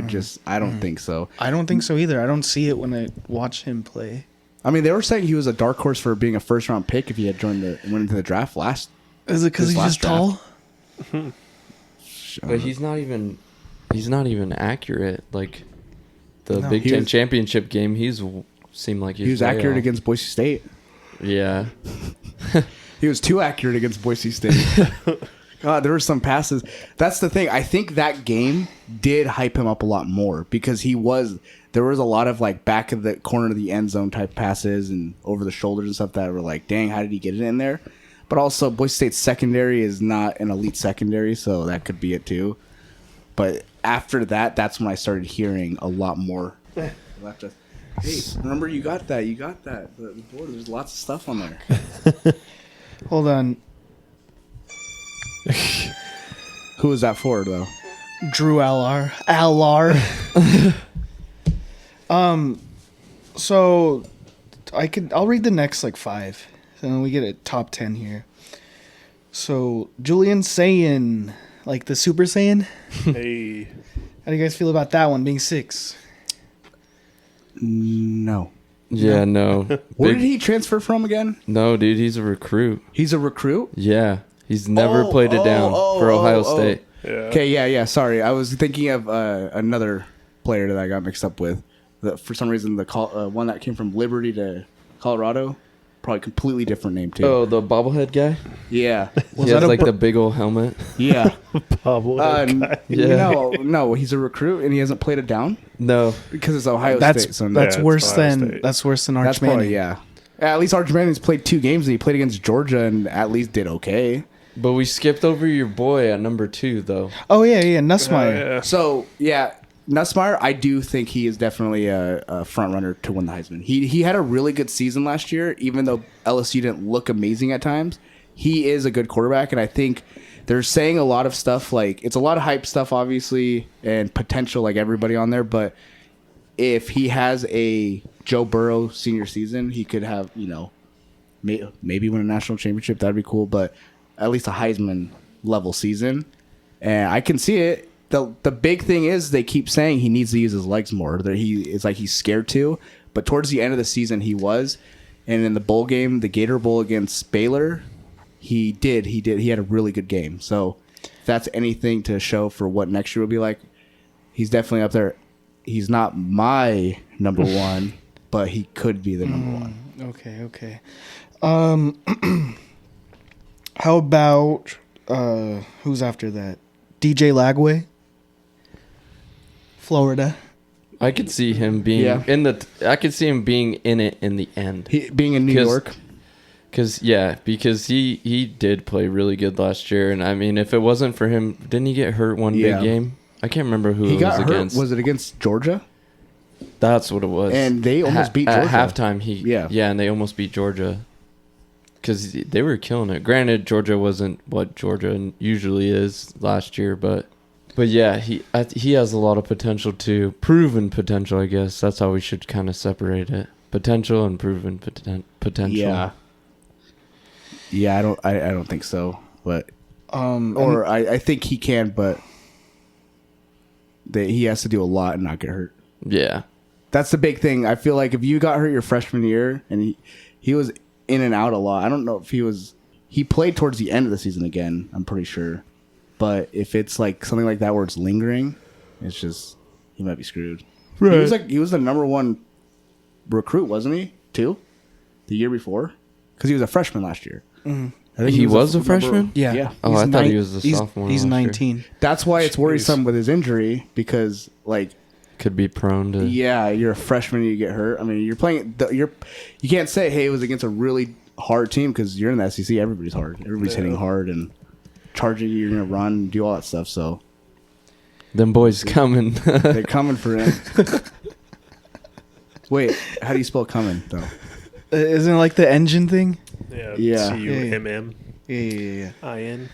don't think so. I don't think so either. I don't see it when I watch him play. I mean, they were saying he was a dark horse for being a first round pick if he had went into the draft last. Is it because His he's last just tall? But he's not even accurate. Like the No. Big He Ten was- championship game, seemed like He was way accurate off. against Boise State. Yeah, He was too accurate against Boise State. God, there were some passes. That's the thing. I think that game did hype him up a lot more because there was a lot of like back of the corner of the end zone type passes and over the shoulders and stuff that were like, dang, how did he get it in there? But also, Boise State's secondary is not an elite secondary, so that could be it too. But after that, that's when I started hearing a lot more. Hey, remember you got that. The board, there's lots of stuff on there. Hold on. Who is that for, though? Drew Allar. So I'll read the next like 5. And then we get a top 10 here. So Julian Saiyan, like the Super Saiyan. Hey, How do you guys feel about that one being 6? No. yeah, no. Where Big- did he transfer from again? No, dude, he's a recruit. He's a recruit? Yeah, he's never played it down for Ohio State. yeah. Okay, yeah. Sorry. I was thinking of another player that I got mixed up with. For some reason, the one that came from Liberty to Colorado, probably completely different name, too. Oh, the bobblehead guy. Yeah. He has like the big old helmet. Yeah. Pablo. Yeah. No, he's a recruit and he hasn't played it down No, because it's Ohio That's State. So that's it's worse Ohio than State. that's worse than Arch that's probably, Manning. yeah. At least Arch Manning's played 2 games and he played against Georgia and at least did okay. but we skipped over your boy at number 2 though. Oh yeah, Nussmeier. Yeah. So, yeah, Nussmeier, I do think he is definitely a front runner to win the Heisman. He had a really good season last year, even though LSU didn't look amazing at times. he is a good quarterback, and I think they're saying a lot of stuff, like it's a lot of hype stuff, obviously, and potential, like everybody on there. But if he has a Joe Burrow senior season, he could have, maybe win a national championship. That'd be cool, but at least a Heisman level season, and I can see it. The big thing is they keep saying he needs to use his legs more. That it's like he's scared to, but towards the end of the season he was, and in the bowl game, the Gator Bowl against Baylor, he had a really good game. So if that's anything to show for what next year will be like, he's definitely up there. He's not my number one, but he could be the number one. Okay. How about who's after that? DJ Lagway, Florida. I could see him being I could see him being in it in the end. Being in New York. Because he did play really good last year, and I mean, if it wasn't for him, didn't he get hurt one big game? I can't remember who it was against. Was it against Georgia? That's what it was. And they almost beat Georgia. At halftime, and they almost beat Georgia. Because they were killing it. Granted, Georgia wasn't what Georgia usually is last year, but yeah, he has a lot of potential too. Proven potential, I guess. That's how we should kind of separate it. Potential and proven potential. Yeah. Yeah, I don't think so, but I think he can, but he has to do a lot and not get hurt. Yeah, that's the big thing. I feel like if you got hurt your freshman year and he was in and out a lot. I don't know if he played towards the end of the season again, I'm pretty sure. But if it's like something like that where it's lingering, it's just he might be screwed. Right. He was the number one recruit, wasn't he? Too? The year before? Because he was a freshman last year. Mm-hmm. I think he was a freshman? Yeah. Oh, I thought he was a sophomore. He's 19. That's why it's worrisome with his injury, because like could be prone to. Yeah, you're a freshman, you get hurt. I mean, you're playing. You can't say, "Hey, it was against a really hard team," because you're in the SEC. Everybody's hard. Everybody's hitting hard and charging you. You're gonna run, do all that stuff. So, them boys coming. They're coming for him. Wait, how do you spell coming though? Isn't it like the engine thing? Yeah. CUMM. Yeah. IN.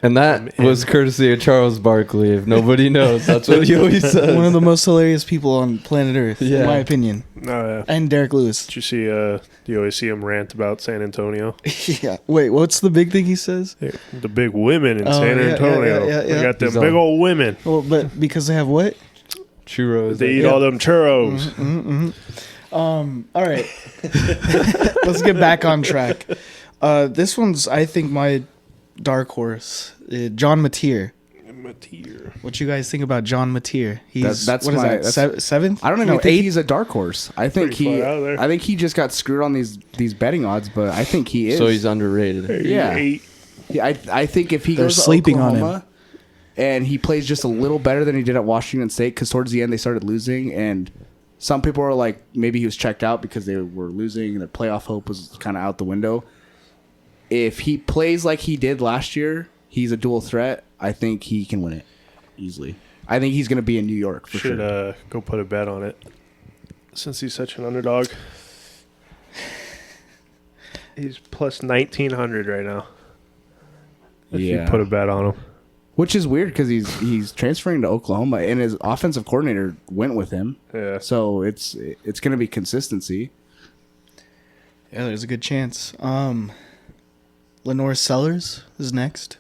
And that was courtesy of Charles Barkley. If nobody knows, that's what he always says. One of the most hilarious people on planet Earth, in my opinion. And Derrick Lewis. Did you see? You always see him rant about San Antonio. Yeah. Wait, what's the big thing he says? The big women in San Antonio. Yeah. They got them big old women. Well, but because they have what? Churros. They eat all them churros. All right. Let's get back on track. This one's, I think, my dark horse. John Mateer. What you guys think about John Mateer? He's seventh? I don't even think he's a dark horse. I think he just got screwed on these betting odds, but I think he is. So he's underrated. Yeah. I think if he goes to sleeping Oklahoma on him and he plays just a little better than he did at Washington State, because towards the end they started losing, and some people are like, maybe he was checked out because they were losing and their playoff hope was kind of out the window. If he plays like he did last year, he's a dual threat. I think he can win it easily. I think he's going to be in New York for sure. Should go put a bet on it, since he's such an underdog. He's plus 1,900 right now. If you put a bet on him. Which is weird because he's transferring to Oklahoma and his offensive coordinator went with him. Yeah. So it's going to be consistency. Yeah, there's a good chance. Lenore Sellers is next.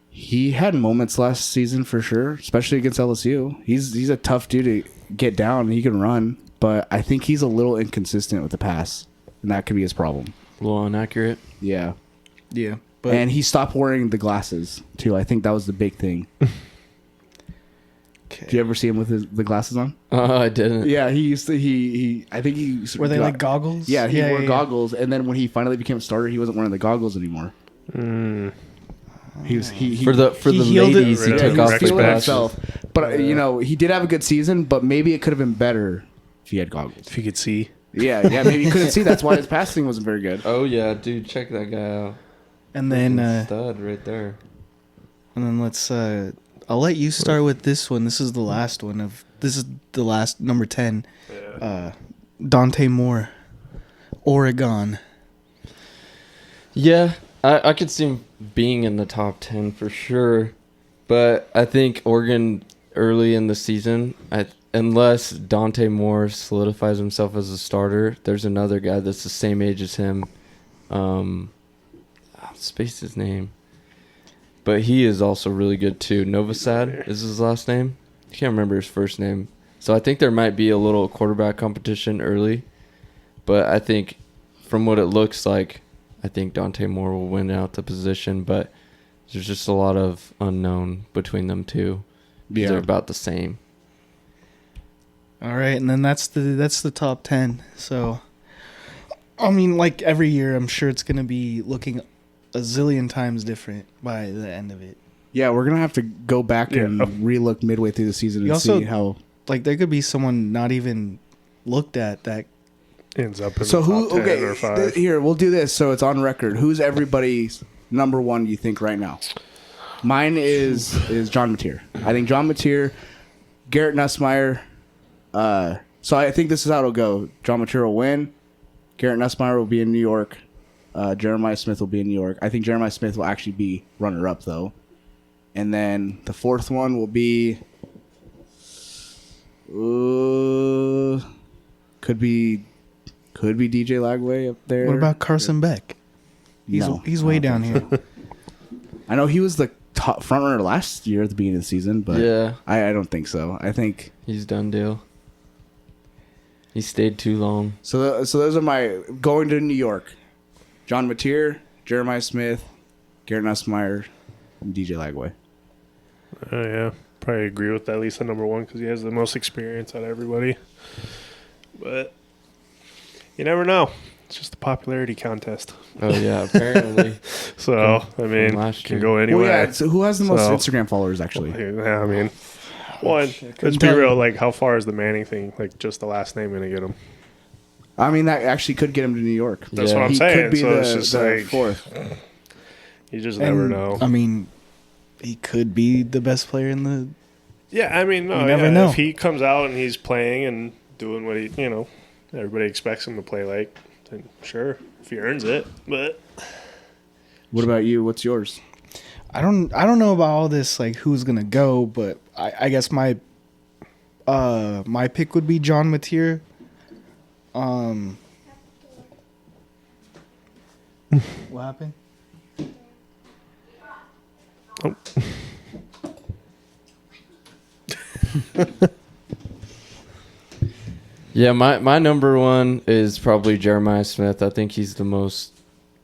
He had moments last season for sure, especially against LSU. He's a tough dude to get down. He can run, but I think he's a little inconsistent with the pass, and that could be his problem. A little inaccurate. Yeah. Yeah. But and he stopped wearing the glasses too. I think that was the big thing. Okay. Did you ever see him with the glasses on? I didn't. Yeah, he used to. I think he were they like goggles? Yeah, he wore goggles, and then when he finally became a starter, he wasn't wearing the goggles anymore. He for the ladies. He took off his himself. But he did have a good season. But maybe it could have been better if he had goggles. If he could see. Yeah. Maybe he couldn't see. That's why his passing wasn't very good. Oh yeah, dude, check that guy out. And then stud right there. And then let's. I'll let you start with this one. This is the last one This is the last number 10. Yeah. Dante Moore, Oregon. Yeah, I could see him being in the top 10 for sure. But I think Oregon early in the season, unless Dante Moore solidifies himself as a starter, there's another guy that's the same age as him. I'll space his name. But he is also really good too. Novosad is his last name. I can't remember his first name. So I think there might be a little quarterback competition early. But I think from what it looks like, I think Dante Moore will win out the position. But there's just a lot of unknown between them two. Yeah. They're about the same. All right, and then that's the top 10. So, I mean, like every year, I'm sure it's going to be looking a zillion times different by the end of it. Yeah, we're gonna have to go back and relook midway through the season and see how. Like, there could be someone not even looked at that ends up in So the who? top 10 Okay, or 5. here we'll do this so it's on record. Who's everybody's number one? You think right now? Mine is John Mateer. I think John Mateer, Garrett Nussmeier. So I think this is how it'll go. John Mateer will win. Garrett Nussmeier will be in New York. Jeremiah Smith will be in New York. I think Jeremiah Smith will actually be runner-up, though. And then the fourth one will be... could be DJ Lagway up there. What about Carson Beck? He's way down here. I know he was the top front runner last year at the beginning of the season, but Yeah. I don't think so. I think... He's done deal. He stayed too long. So those are my... Going to New York. John Mateer, Jeremiah Smith, Garrett Nussmeier, and DJ Lagway. Oh, yeah. Probably agree with at least the number one because he has the most experience out of everybody. But you never know. It's just a popularity contest. Oh, yeah, apparently. So, I mean, last it can year. go anyway. Well, yeah, so who has the most Instagram followers, actually? Yeah, I mean, one. Let's be real. Like, how far is the Manning thing? Like, just the last name going to get him? I mean, that actually could get him to New York. That's Yeah. what I'm He saying. could be So it's the just like, fourth. you just never know. I mean, he could be the best player in the... Yeah, I mean, no, You never know. If he comes out and he's playing and doing what he, everybody expects him to play like, then sure, if he earns it. But What about you? What's yours? I don't know about all this, like, who's going to go, but I guess my pick would be John Mateer. What happened? oh. Yeah, my number one is probably Jeremiah Smith. I think he's the most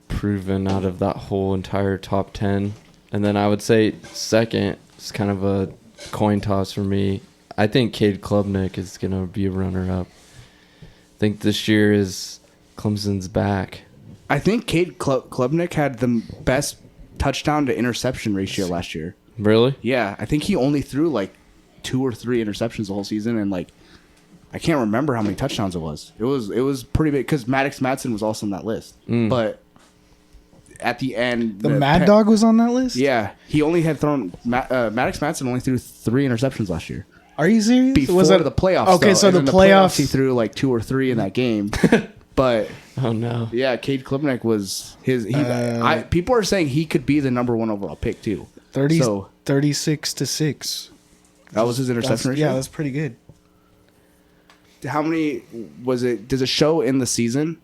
proven out of that whole entire top 10. And then I would say second is kind of a coin toss for me. I think Cade Klubnik is going to be a runner-up. I think this year is Clemson's back. I think Cade Klubnik had the best touchdown to interception ratio last year. Really? Yeah, I think he only threw like 2 or 3 interceptions the whole season, and like I can't remember how many touchdowns it was. It was pretty big because Maddox Madsen was also on that list. But at the end, The Mad Dog was on that list? Yeah, he only had thrown Maddox Madsen only threw 3 interceptions last year. Are you serious? Before Was that the playoffs? Okay, though. so And the in playoffs he threw like 2 or 3 in that game. But Oh, no. yeah, Cade Klubnik was people are saying he could be the number 1 overall pick too. 36-6. That was his interception ratio. Yeah, that's pretty good. How many was it? Does it show in the season?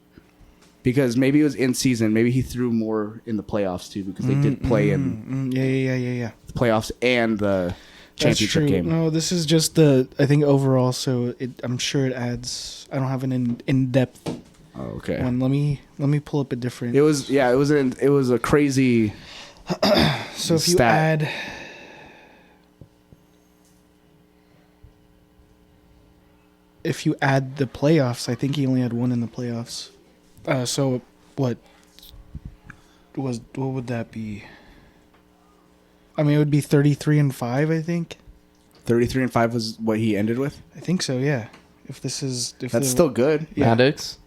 Because maybe it was in season. Maybe he threw more in the playoffs too, because they did play in Yeah. the playoffs and the That's championship true. game. No, this is just I think overall. So I'm sure it adds. I don't have an in-depth Oh, okay. one. Let me pull up a different. It was a crazy. So if you stat. add. If you add the playoffs, I think he only had 1 in the playoffs. So what would that be? I mean, it would be 33-5, I think. 33-5 was what he ended with. I think so, yeah. That's still good. Yeah. Maddox?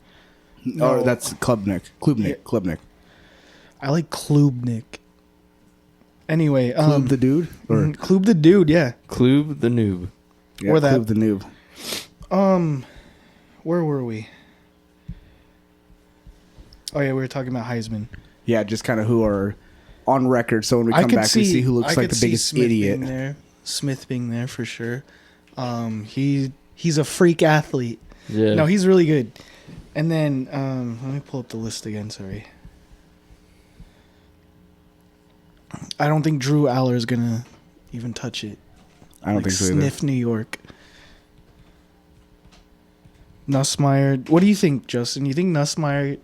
No, that's Klubnik. I like Klubnik. Anyway, Klub the dude, or Klub the dude, yeah. Klub the noob. yeah, or that- Klub the noob. Where were we? Oh yeah, we were talking about Heisman. Yeah, just kind of who are on record. So when we come back, we see who looks like the biggest idiot. Smith being there for sure. He's a freak athlete. Yeah. No, he's really good. And then let me pull up the list again. Sorry. I don't think Drew Aller is gonna even touch it. I don't think so either. Sniff New York. Nussmeier. What do you think, Justin? You think Nussmeier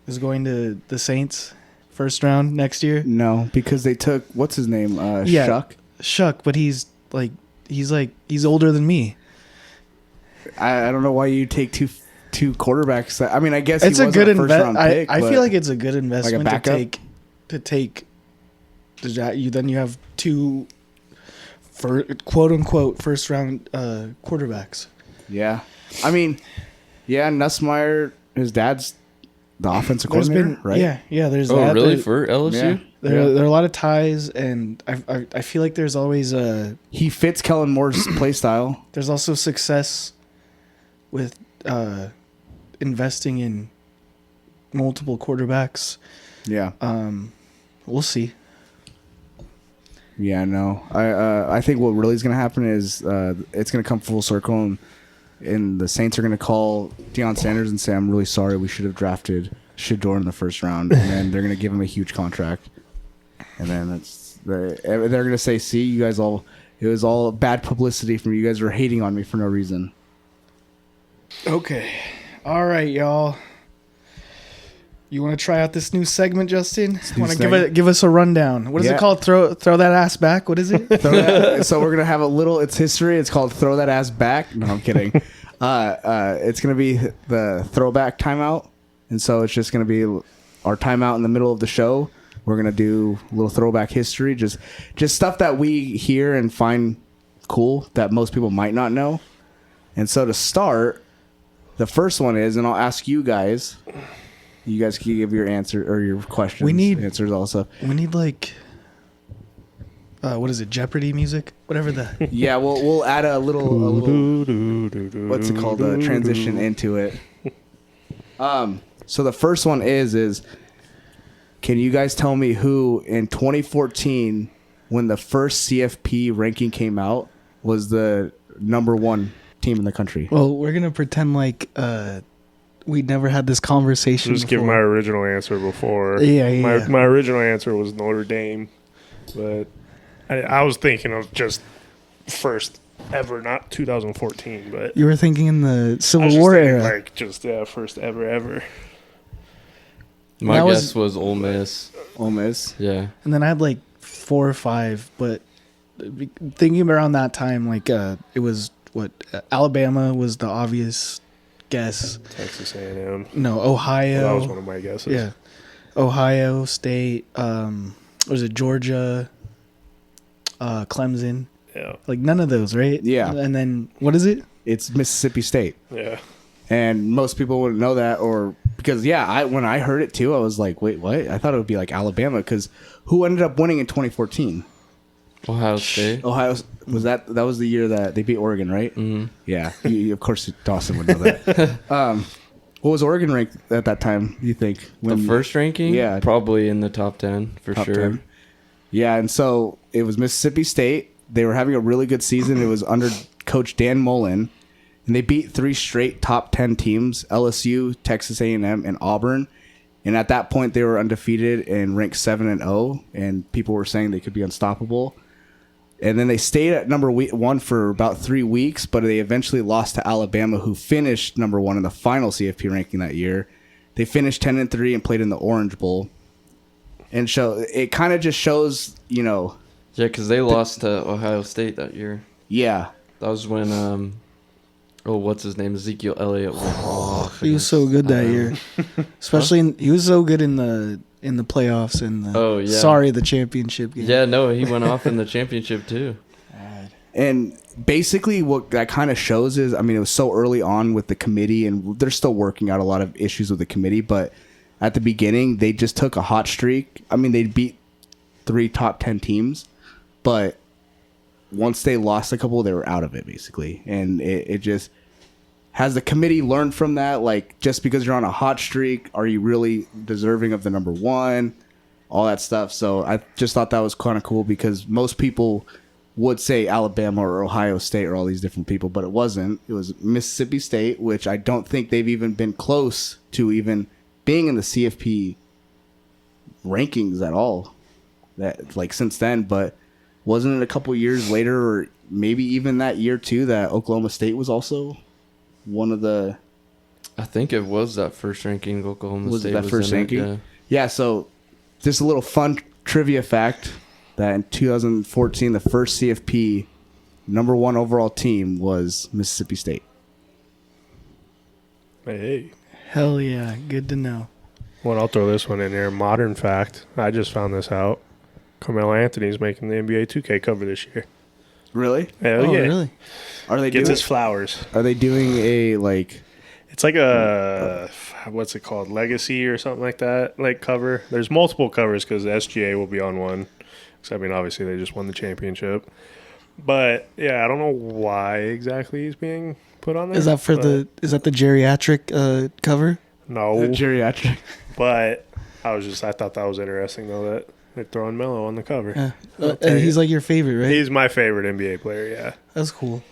is going to the Saints first round next year? No, because they took what's his name? Shuck. But he's older than me. I don't know why you take two quarterbacks. I mean, I guess It's he a good first-round pick. I feel like it's a good investment like a backup? to take. Then you have two, for quote unquote first round quarterbacks. Yeah, I mean, yeah, Nussmeier, his dad's the offensive coordinator, right? Yeah. There's Oh, that. really? There, For LSU? Yeah. there are a lot of ties, and I feel like there's always He fits Kellen Moore's play style. there's also success with investing in multiple quarterbacks. Yeah. We'll see. Yeah, no. I think what really is going to happen is it's going to come full circle, and the Saints are going to call Deion Sanders and say, "I'm really sorry. We should have drafted Shedeur in the first round," and then they're going to give him a huge contract, and then they're going to say, "See, you guys all. It was all bad publicity from you guys were hating on me for no reason." Okay. All right, y'all. You want to try out this new segment, Justin? Want to give us a rundown? What is it called? Throw that ass back. What is it? So we're gonna have a little. It's history. It's called Throw That Ass Back. No, I'm kidding. It's gonna be the throwback timeout, and so it's just gonna be our timeout in the middle of the show. We're gonna do a little throwback history, just stuff that we hear and find cool that most people might not know. And so to start, the first one is, and I'll ask you guys. You guys can give your answer or your questions. We need answers also. We need like, what is it? Jeopardy music, whatever the. Yeah, we'll add a little. What's it called? A transition into it. So the first one is. Can you guys tell me who in 2014, when the first CFP ranking came out, was the number one team in the country? Well, we're gonna pretend like we never had this conversation. Just give my original answer before. Yeah. My original answer was Notre Dame, but I was thinking of just first ever, not 2014. But you were thinking in the Civil War era, like just first ever. My guess was Ole Miss. Ole Miss. Yeah. And then I had like 4 or 5, but thinking around that time, like it was Alabama was the obvious guess. Texas A&M. No, Ohio. Well, that was one of my guesses. Yeah, Ohio State. Was it Georgia? Clemson. Yeah. Like none of those, right? Yeah. And then what is it? It's Mississippi State. Yeah. And most people wouldn't know that, or because when I heard it too, I was like, wait, what? I thought it would be like Alabama, because who ended up winning in 2014? Ohio State. Ohio was that was the year that they beat Oregon, right? Mm-hmm. Yeah, of course Dawson would know that. What was Oregon ranked at that time? Do you think The first ranking? Yeah, probably in the top 10 for top sure. 10. Yeah, and so it was Mississippi State. They were having a really good season. It was under Coach Dan Mullen, and they beat 3 straight top 10 teams: LSU, Texas A&M, and Auburn. And at that point, they were undefeated and ranked 7-0, and people were saying they could be unstoppable. And then they stayed at number 1 for about 3 weeks, but they eventually lost to Alabama, who finished number 1 in the final CFP ranking that year. They finished 10-3 and played in the Orange Bowl. And so it kind of just shows, Yeah, because they lost to Ohio State that year. Yeah. That was when, what's his name? Ezekiel Elliott went off. He was so good that year, especially he was so good in the playoffs and the championship game. Yeah, no, he went off in the championship too. And basically what that kind of shows is, I mean, it was so early on with the committee, and they're still working out a lot of issues with the committee, but at the beginning, they just took a hot streak. I mean, they beat 3 top 10 teams, but once they lost a couple, they were out of it, basically. And it just has the committee learned from that? Like, just because you're on a hot streak, are you really deserving of the number one? All that stuff. So I just thought that was kind of cool because most people would say Alabama or Ohio State or all these different people, but it wasn't. It was Mississippi State, which I don't think they've even been close to even being in the CFP rankings at all. That like since then, but wasn't it a couple years later, or maybe even that year too, that Oklahoma State was also one of the? I think it was that first ranking. Oklahoma Was State it that was first in ranking? It, Yeah. So just a little fun trivia fact that in 2014, the first CFP number one overall team was Mississippi State. Hey. Hell yeah, good to know. Well, I'll throw this one in here. Modern fact. I just found this out. Carmelo Anthony's making the NBA 2K cover this year. Really? Hell Oh, yeah. really? Are they Gets doing? his flowers. Are they doing a like? It's like a, what's it called? Legacy or something like that, like cover. There's multiple covers because the SGA will be on one. So, I mean, obviously they just won the championship. But, yeah, I don't know why exactly he's being put on there. Is that for the the geriatric cover? No. Geriatric. But I thought that was interesting, though, that they're throwing Melo on the cover. Yeah. And he's like your favorite, right? He's my favorite NBA player, yeah. That's cool.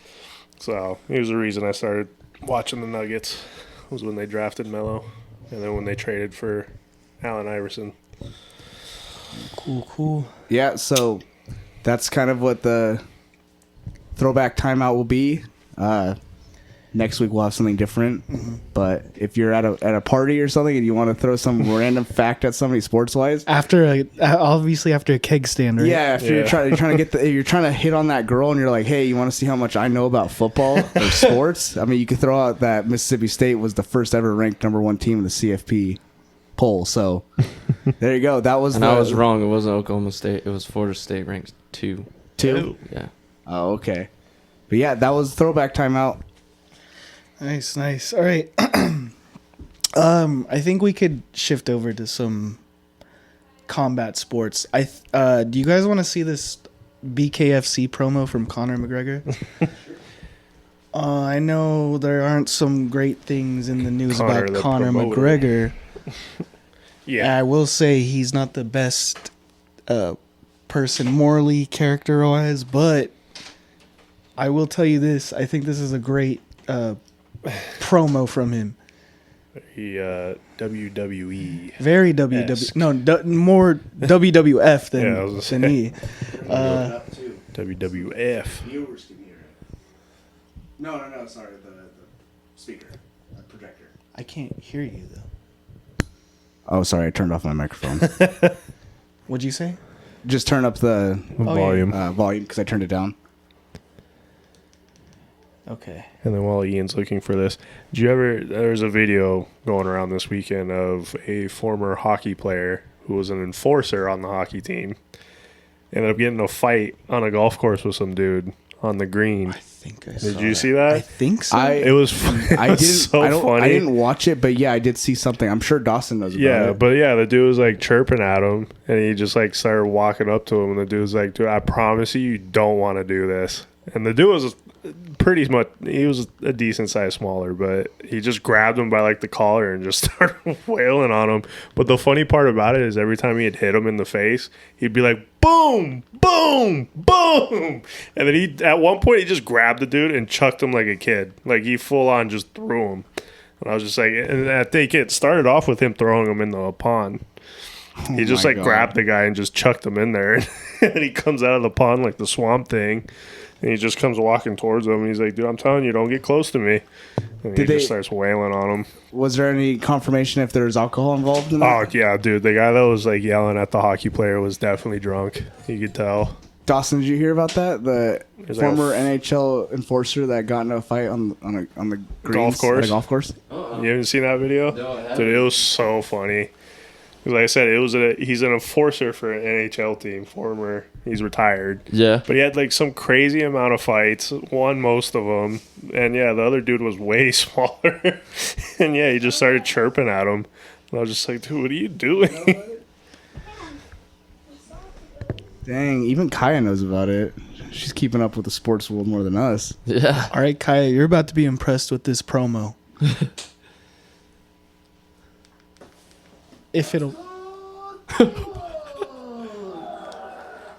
So, here's the reason I started watching the Nuggets was when they drafted Melo and then when they traded for Allen Iverson. Cool. Yeah. So that's kind of what the throwback timeout will be. Next week we'll have something different. But if you're at a party or something and you want to throw some random fact at somebody sports wise, Obviously after a keg stand, right? yeah, after you're trying to get you're trying to hit on that girl and you're like, hey, you want to see how much I know about football or sports? I mean, you could throw out that Mississippi State was the first ever ranked number one team in the CFP poll. So there you go. That was. and I was wrong. It wasn't Oklahoma State. It was Florida State ranked 2. Yeah. Oh, okay. But yeah, that was throwback timeout. Nice. All right. I think we could shift over to some combat sports. Do you guys want to see this BKFC promo from Conor McGregor? I know there aren't some great things in the news Conor, about the Conor promoter. McGregor. Yeah. I will say he's not the best person morally, character-wise, but I will tell you this. I think this is a great promo from him. He WWE. Very WW. No, more WWF than, Yeah, I was gonna than say. he. WWF. Viewers can hear it. No, sorry, the speaker, the projector. I can't hear you, though. Oh, sorry, I turned off my microphone. What'd you say? Just turn up the Volume. volume because I turned it down. Okay. And then while Ian's looking for this, there's a video going around this weekend of a former hockey player who was an enforcer on the hockey team. Ended up getting in a fight on a golf course with some dude on the green. I think I saw Did you see that? I think so. It was funny. I didn't watch it, but yeah, I did see something. I'm sure Dawson knows about Yeah, it. but yeah, the dude was like chirping at him, and he just like started walking up to him, and the dude was like, "Dude, I promise you don't want to do this." And the dude was pretty much, he was a decent size smaller, but he just grabbed him by like the collar and just started wailing on him. But the funny part about it is every time he'd hit him in the face, he'd be like, boom, boom, boom. And then at one point, he just grabbed the dude and chucked him like a kid. Like he full on just threw him. And I was just like, and I think it started off with him throwing him into a pond. He just my like God. grabbed the guy and just chucked him in there. And he comes out of the pond like the swamp thing. And he just comes walking towards him. And he's like, dude, I'm telling you, don't get close to me. And he just starts wailing on him. Was there any confirmation if there was alcohol involved in that? Oh, yeah, dude. The guy that was like yelling at the hockey player was definitely drunk. You could tell. Dawson, did you hear about that? The There's like former a NHL enforcer that got in a fight on the greens course? At a golf course. You haven't seen that video? No, I haven't. Dude, it was so funny. 'Cause like I said, he's an enforcer for an NHL team, former. He's retired. Yeah. But he had like some crazy amount of fights, won most of them. And yeah, the other dude was way smaller. And yeah, he just started chirping at him. And I was just like, dude, what are you doing? Dang, even Kaya knows about it. She's keeping up with the sports world more than us. Yeah. All right, Kaya, you're about to be impressed with this promo. If it'll.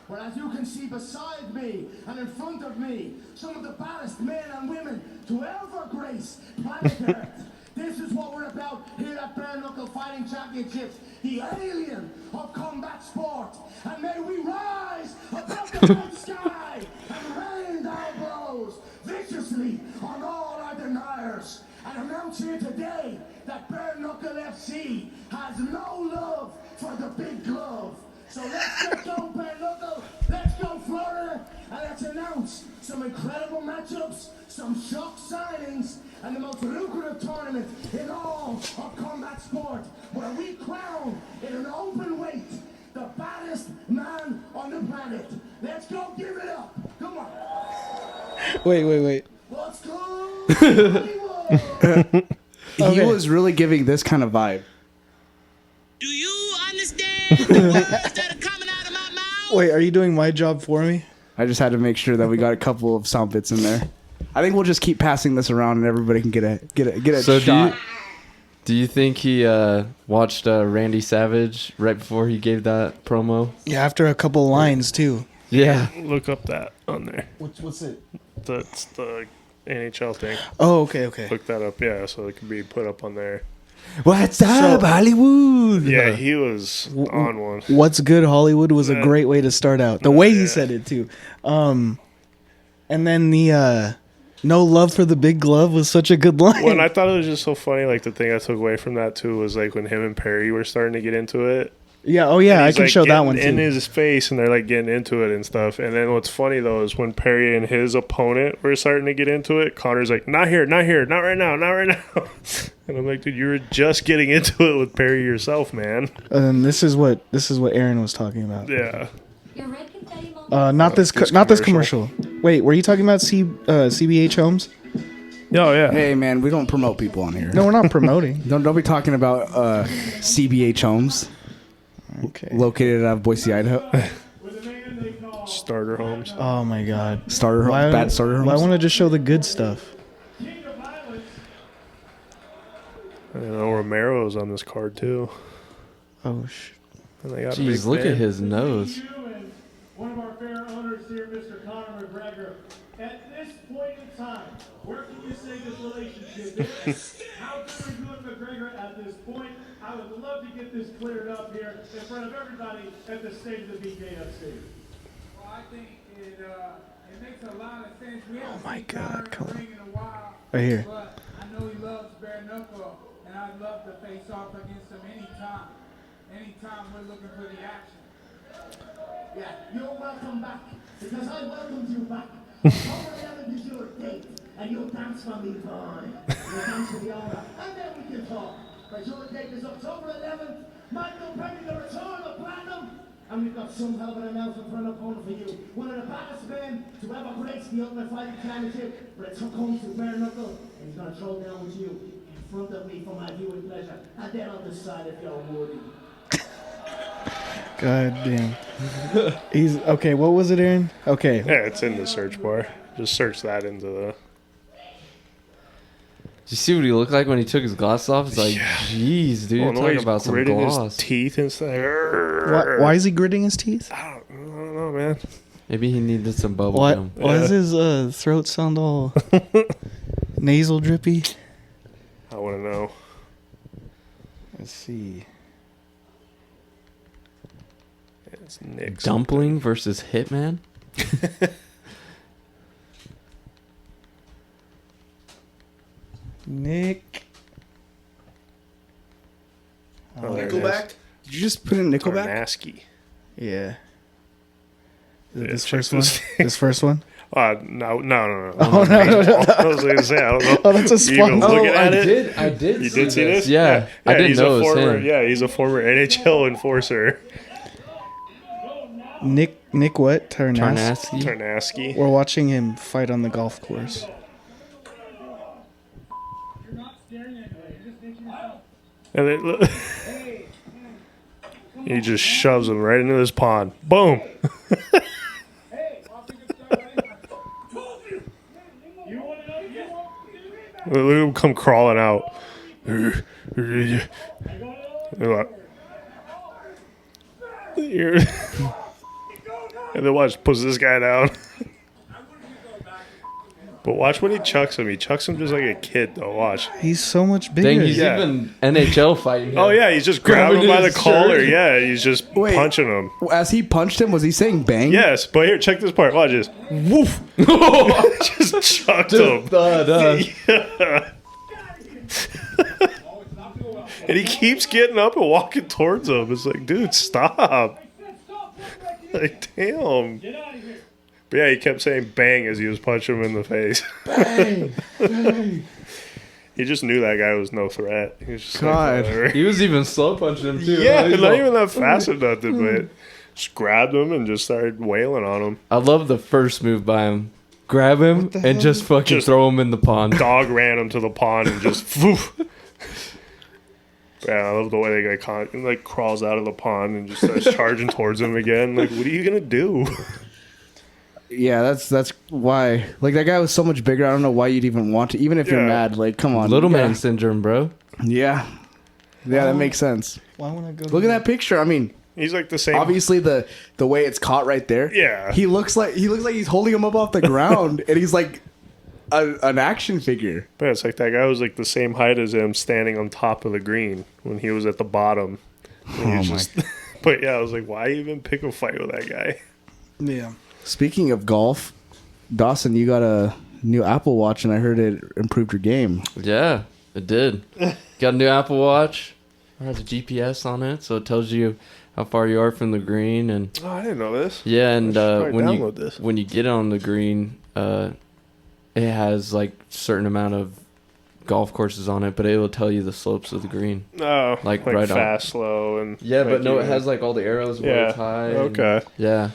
Well, as you can see beside me and in front of me, some of the baddest men and women to ever grace planet Earth. This is what we're about here at Bare Knuckle Fighting Championships, the alien of combat sport. And may we rise above the night sky and rain our blows viciously on all our deniers. And announce here today that Bare Knuckle FC has no love for the big glove. So let's get go, Bare Knuckle, let's go, Florida, and let's announce some incredible matchups, some shock signings, and the most lucrative tournament in all of combat sport, where we crown in an open weight the baddest man on the planet. Let's go, give it up. Come on. Wait. Let's go, Hollywood. He was really giving this kind of vibe. Do you understand the words that are coming out of my mouth? Wait, are you doing my job for me? I just had to make sure that we got a couple of sound bits in there. I think we'll just keep passing this around and everybody can get a So shot. do you think he watched Randy Savage right before he gave that promo? Yeah, after a couple lines, too. Yeah. Look up that on there. What's it? That's the NHL thing. Oh, okay. Look that up, yeah, so it can be put up on there. What's up, Hollywood? Yeah, he was on one. What's good, Hollywood was a great way to start out. The way he said it, too. And then the no love for the big glove was such a good line. Well, and I thought it was just so funny. Like, the thing I took away from that, too, was like when him and Perry were starting to get into it. Yeah, oh yeah, I He's, can like, show that getting one, too. in his face, and they're like getting into it and stuff. And then what's funny though is when Perry and his opponent were starting to get into it, Connor's like, "Not here, not right now." And I'm like, dude, you were just getting into it with Perry yourself, man. And this is what Aaron was talking about. Yeah. Not this commercial. Wait, were you talking about CBH Homes? Oh yeah. Hey man, we don't promote people on here. No, we're not promoting. Don't be talking about CBH Homes. Okay. Located out of Boise, Idaho. Starter homes. Oh my God. Bad starter homes. Well, I want to just show the good stuff. I know Romero's on this card too. Oh shit. And they got Jeez, look at his nose. One of our fair owners here, Mr. Conor McGregor. At this point in time, where can you say this relationship is? How good are you and McGregor at this point? I would love to get this cleared up here in front of everybody at the state of the BKFC. Well, I think it makes a lot of sense. We haven't my seen God, Conor come in the on. ring in a while. Right here. But I know he loves bare knuckle, and I'd love to face off against him anytime. Anytime we're looking for the action. Yeah, you're welcome back, because I welcomed you back. October 11th is your date, and you'll dance for me, boy. You'll dance for the owner, and then we can talk. But your date is October 11th. Michael Perry, the return of Platinum. And we've got some hell of an announcement for an opponent for you. One of the baddest men to ever grace the Ultimate Fighting Championship. But it comes to bare knuckle, and he's going to throw down with you in front of me for my viewing pleasure. And then I'll decide if you're worthy. God damn. He's okay. What was it, Aaron? Okay. Yeah, it's in the search bar. Just search that into the. Did you see what he looked like when he took his glasses off? It's like, jeez, dude, Well, you're the way talking he's about some gritting gloss. his teeth and stuff. Why is he gritting his teeth? I don't know, man. Maybe he needed some bubble Why gum. does his throat sound all nasal drippy? I want to know. Let's see. It's Nick. Dumpling versus Hitman? Nick. Oh, there it Nickelback? Did you just put in is. Nickelback? Tarnasky. Yeah. Is it Yeah, this check first one? this. This first one? No. Oh, no. I was going to say, I don't know. Oh, that's a You even sponsor. looking at it? I did You did see this? Yeah. I didn't he's know a it was former, him. Yeah, he's a former NHL enforcer. Nick what? Tarnasky. Tarnasky. We're watching him fight on the golf course. And then look. He just shoves him right into this pond. Boom. Look at him come crawling out. And then watch, puts this guy down. But watch when he chucks him. He chucks him just like a kid, though. Watch. He's so much bigger. Dang, he's even NHL fighting him. Oh, yeah, he's just grabbing him by the his collar. shirt. Yeah, he's just punching him. As he punched him, was he saying bang? Yes, but here, check this part. Watch this. Woof. Just chucked him. Yeah. And he keeps getting up and walking towards him. It's like, dude, stop. Like, damn. But yeah, he kept saying bang as he was punching him in the face. Bang! Bang! He just knew that guy was no threat. He was just God. like, He was even slow punching him, too. yeah, He's not all- even that fast or nothing, but just grabbed him and just started wailing on him. I love the first move by him. Grab him and just fucking throw him in the pond. Dog ran him to the pond and just poof. Yeah, I love the way the guy like crawls out of the pond and just starts charging towards him again. Like, what are you gonna do? Yeah, that's why. Like, that guy was so much bigger. I don't know why you'd even want to. Even if you're Yeah. mad, like, come on. Little Yeah. man syndrome, bro. Yeah. Yeah, that makes sense. Why would I go? Look at that picture. I mean, He's like the same. obviously the way it's caught right there. Yeah. He looks like he's holding him up off the ground, and he's like an action figure. But it's like that guy was like the same height as him, standing on top of the green when he was at the bottom. And he was just, but yeah, I was like, why even pick a fight with that guy? Yeah. Speaking of golf, Dawson, you got a new Apple Watch, and I heard it improved your game. Yeah, it did. Got a new Apple Watch. It has a GPS on it, so it tells you how far you are from the green. And Oh, I didn't know this. yeah, and I should probably when download this. you get on the green, it has like certain amount of golf courses on it, but it will tell you the slopes of the green. Oh, Like, like right on. fast, slow, and Yeah, but like no, it even- has like all the arrows where Yeah. it's high. and- Okay. yeah.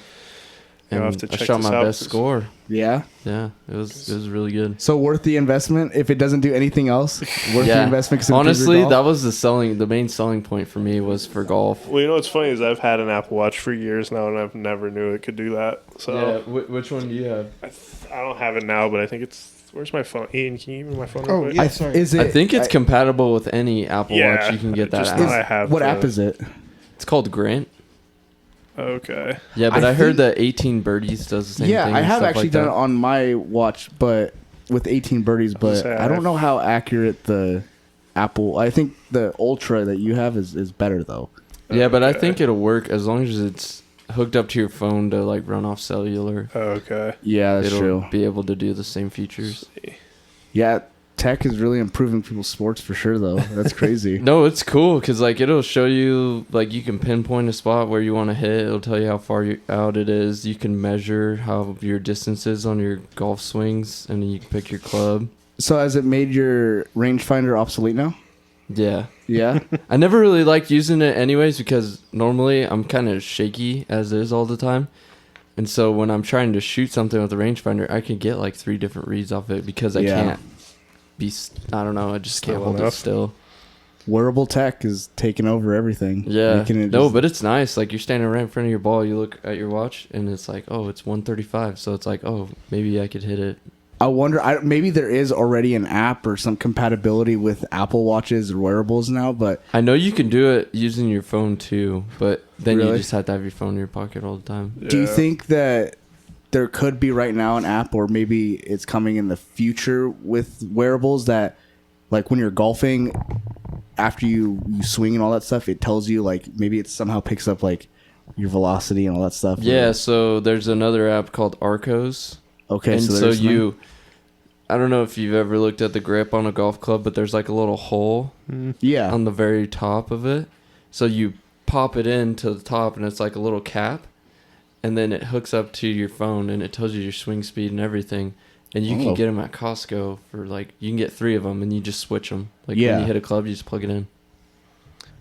I'll And have to I check shot this my out. best score. Yeah. Yeah, it was really good. So worth the investment if it doesn't do anything else. Worth the Yeah, investment. 'Cause it improves your honestly, golf? that was the main selling point for me was for golf. Well, you know what's funny is I've had an Apple Watch for years now, and I've never knew it could do that. So Yeah, which one do you have? I don't have it now, but I think it's. Where's my phone? Ian, can you give me my phone? Oh, real quick? yeah. Sorry. Is it? I think it's compatible with any Apple Yeah, Watch. You can get that just app. not- I have what the- app is it? It's called Grant. Okay. Yeah, but I I, heard think- that 18 Birdies does the same Yeah, thing. I and have stuff actually like done that. it on my watch, but with 18 birdies. But say, I don't know how accurate the Apple. I think the Ultra that you have is better though. Yeah, but I Okay. think it'll work as long as it's hooked up to your phone to like run off cellular. Okay. Yeah, that's It'll true. be able to do the same features. Yeah, tech is really improving people's sports for sure, though. That's crazy. No, it's cool because like it'll show you like you can pinpoint a spot where you want to hit. It'll tell you how far out it is. You can measure how your distance is on your golf swings, and then you can pick your club. So has it made your rangefinder obsolete now? Yeah. Yeah. I never really liked using it anyways because normally I'm kind of shaky as is all the time. And so when I'm trying to shoot something with a rangefinder, I can get like 3 different reads off it because I Yeah. can't be, I don't know, I just can't Still hold it enough. still. Wearable tech is taking over everything. Yeah. Making it No, just- but it's nice. Like you're standing right in front of your ball, you look at your watch and it's like, oh, it's 135. So it's like, oh, maybe I could hit it. I wonder, maybe there is already an app or some compatibility with Apple Watches or wearables now, but I know you can do it using your phone too, but then you Really? just have to have your phone in your pocket all the time. do you Yeah. think that there could be right now an app, or maybe it's coming in the future with wearables that, like when you're golfing, after you swing and all that stuff, it tells you like maybe it somehow picks up like your velocity and all that stuff? Yeah, so there's another app called Arcos. Okay. And so there's you, I don't know if you've ever looked at the grip on a golf club, but there's like a little hole yeah. on the very top of it. So you pop it into the top and it's like a little cap. And then it hooks up to your phone and it tells you your swing speed and everything. And you Oh. can get them at Costco for like, you can get 3 of them and you just switch them. Like Yeah. when you hit a club, you just plug it in.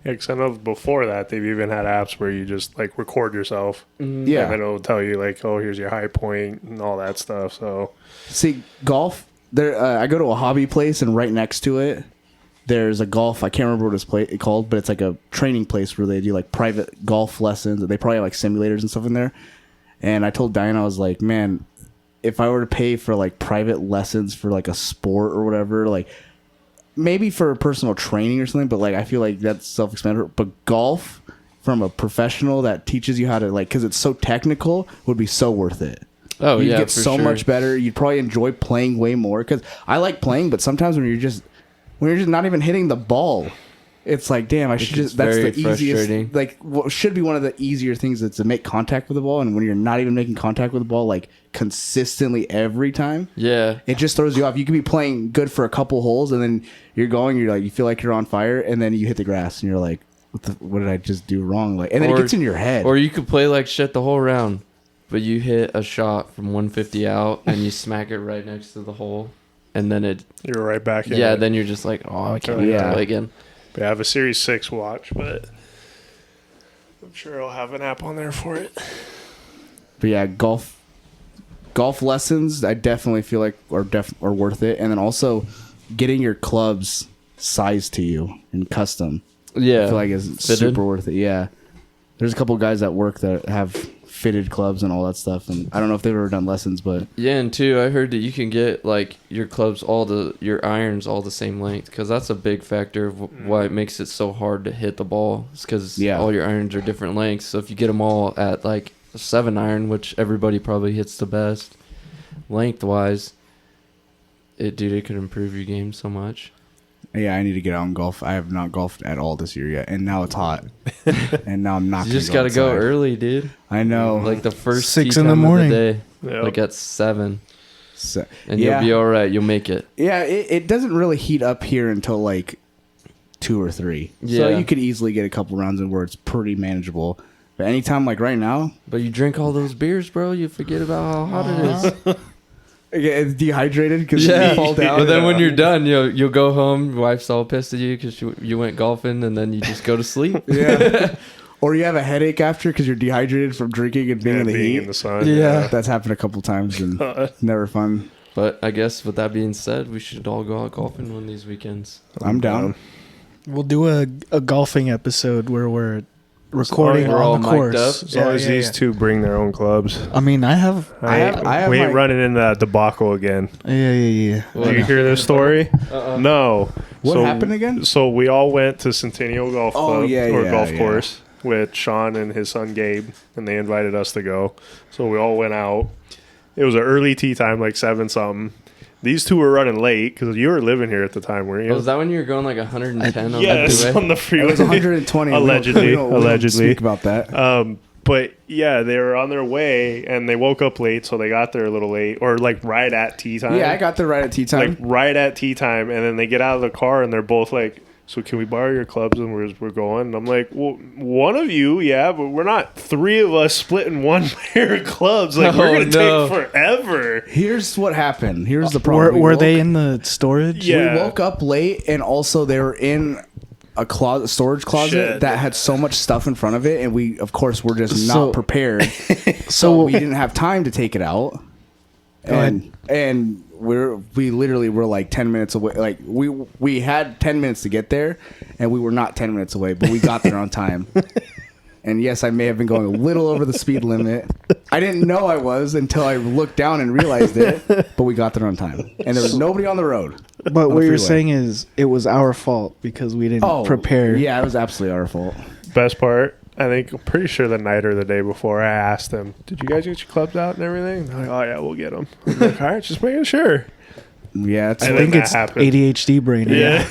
Yeah, because I know before that they've even had apps where you just like record yourself, Yeah. and then it'll tell you like, oh, here's your high point and all that stuff. So See, golf. There, I go to a hobby place, and right next to it, there's a golf. I can't remember what it's called, but it's like a training place where they do like private golf lessons. They probably have like simulators and stuff in there. And I told Diana, I was like, man, if I were to pay for like private lessons for like a sport or whatever, like maybe for personal training or something, but like I feel like that's self-explanatory. But golf from a professional that teaches you how to like, because it's so technical, would be so worth it. Oh, You'd yeah, get for so sure. much better. You'd probably enjoy playing way more, because I like playing, but sometimes when you're just not even hitting the ball, it's like, damn, I should just, that's the easiest, like what should be one of the easier things is to make contact with the ball. And when you're not even making contact with the ball, like consistently every time, it just throws you off. You could be playing good for a couple holes and then you're like, you feel like you're on fire, and then you hit the grass and you're like, what did I just do wrong? Like, and then it gets in your head. Or you could play like shit the whole round, but you hit a shot from 150 out and you smack it right next to the hole, and then you're right back in. Yeah, then you're just like, oh, I can't play again. But I have a Series 6 watch, but I'm sure I'll have an app on there for it. But yeah, golf lessons, I definitely feel like are worth it. And then also getting your clubs sized to you and custom. Yeah, I feel like it's super worth it. Yeah. There's a couple guys at work that have fitted clubs and all that stuff, and I don't know if they've ever done lessons, but yeah. And two, I heard that you can get like your clubs, your irons all the same length, because that's a big factor of why it makes it so hard to hit the ball. It's because all your irons are different lengths. So if you get them all at like a 7-iron, which everybody probably hits the best lengthwise, it could improve your game so much. Yeah, I need to get out and golf. I have not golfed at all this year yet, and now it's hot, and now I'm not. You just got to go early, dude. I know, like the first 6 in the morning, of the day, like at 7, and yeah. you'll be all right. You'll make it. Yeah, it doesn't really heat up here until like 2 or 3. Yeah. So you could easily get a couple rounds in where it's pretty manageable. But anytime like right now, but you drink all those beers, bro, you forget about how hot it is. It's dehydrated because you fall down. But then when you're done, you'll go home. Your wife's all pissed at you because you went golfing, and then you just go to sleep. Yeah. Or you have a headache after because you're dehydrated from drinking and being in the heat. In the sun. Yeah. That's happened a couple times and never fun. But I guess with that being said, we should all go out golfing one of these weekends. I'm down. We'll do a golfing episode where we're recording on the course. As long as these two bring their own clubs. I mean, I have we ain't running into that debacle again. Yeah. Did you hear this story? No. What happened again? So we all went to Centennial Golf Club golf yeah. course with Sean and his son Gabe, and they invited us to go. So we all went out. It was an early tee time, like 7-something. These two were running late because you were living here at the time, weren't you? Oh, was that when you were going like 110 on yes, the on the freeway? It was 120. allegedly. We don't speak about that. But yeah, they were on their way and they woke up late, so they got there a little late, or like right at tea time. Yeah, I got there right at tea time. Like right at tea time, and then they get out of the car and they're both like, "So can we borrow your clubs?" And we're going. And I'm like, "Well, one of you, yeah, but we're not 3 of us splitting one pair of clubs. Like we're gonna take forever." Here's what happened. Here's the problem. Were they in the storage? Yeah. We woke up late, and also they were in a storage closet that had so much stuff in front of it, and we, of course, were just not prepared. So we didn't have time to take it out, and we literally were like 10 minutes away. Like we had 10 minutes to get there, and we were not 10 minutes away, but we got there on time. And yes, I may have been going a little over the speed limit. I didn't know I was until I looked down and realized it, but we got there on time. And there was nobody on the road. But what you're saying is it was our fault because we didn't prepare. Yeah, it was absolutely our fault. Best part, I'm pretty sure the night or the day before, I asked them, "Did you guys get your clubs out and everything?" They're like, "Oh yeah, we'll get them." I'm like, "All right, just making sure." Yeah, I think it's ADHD brain. Yeah.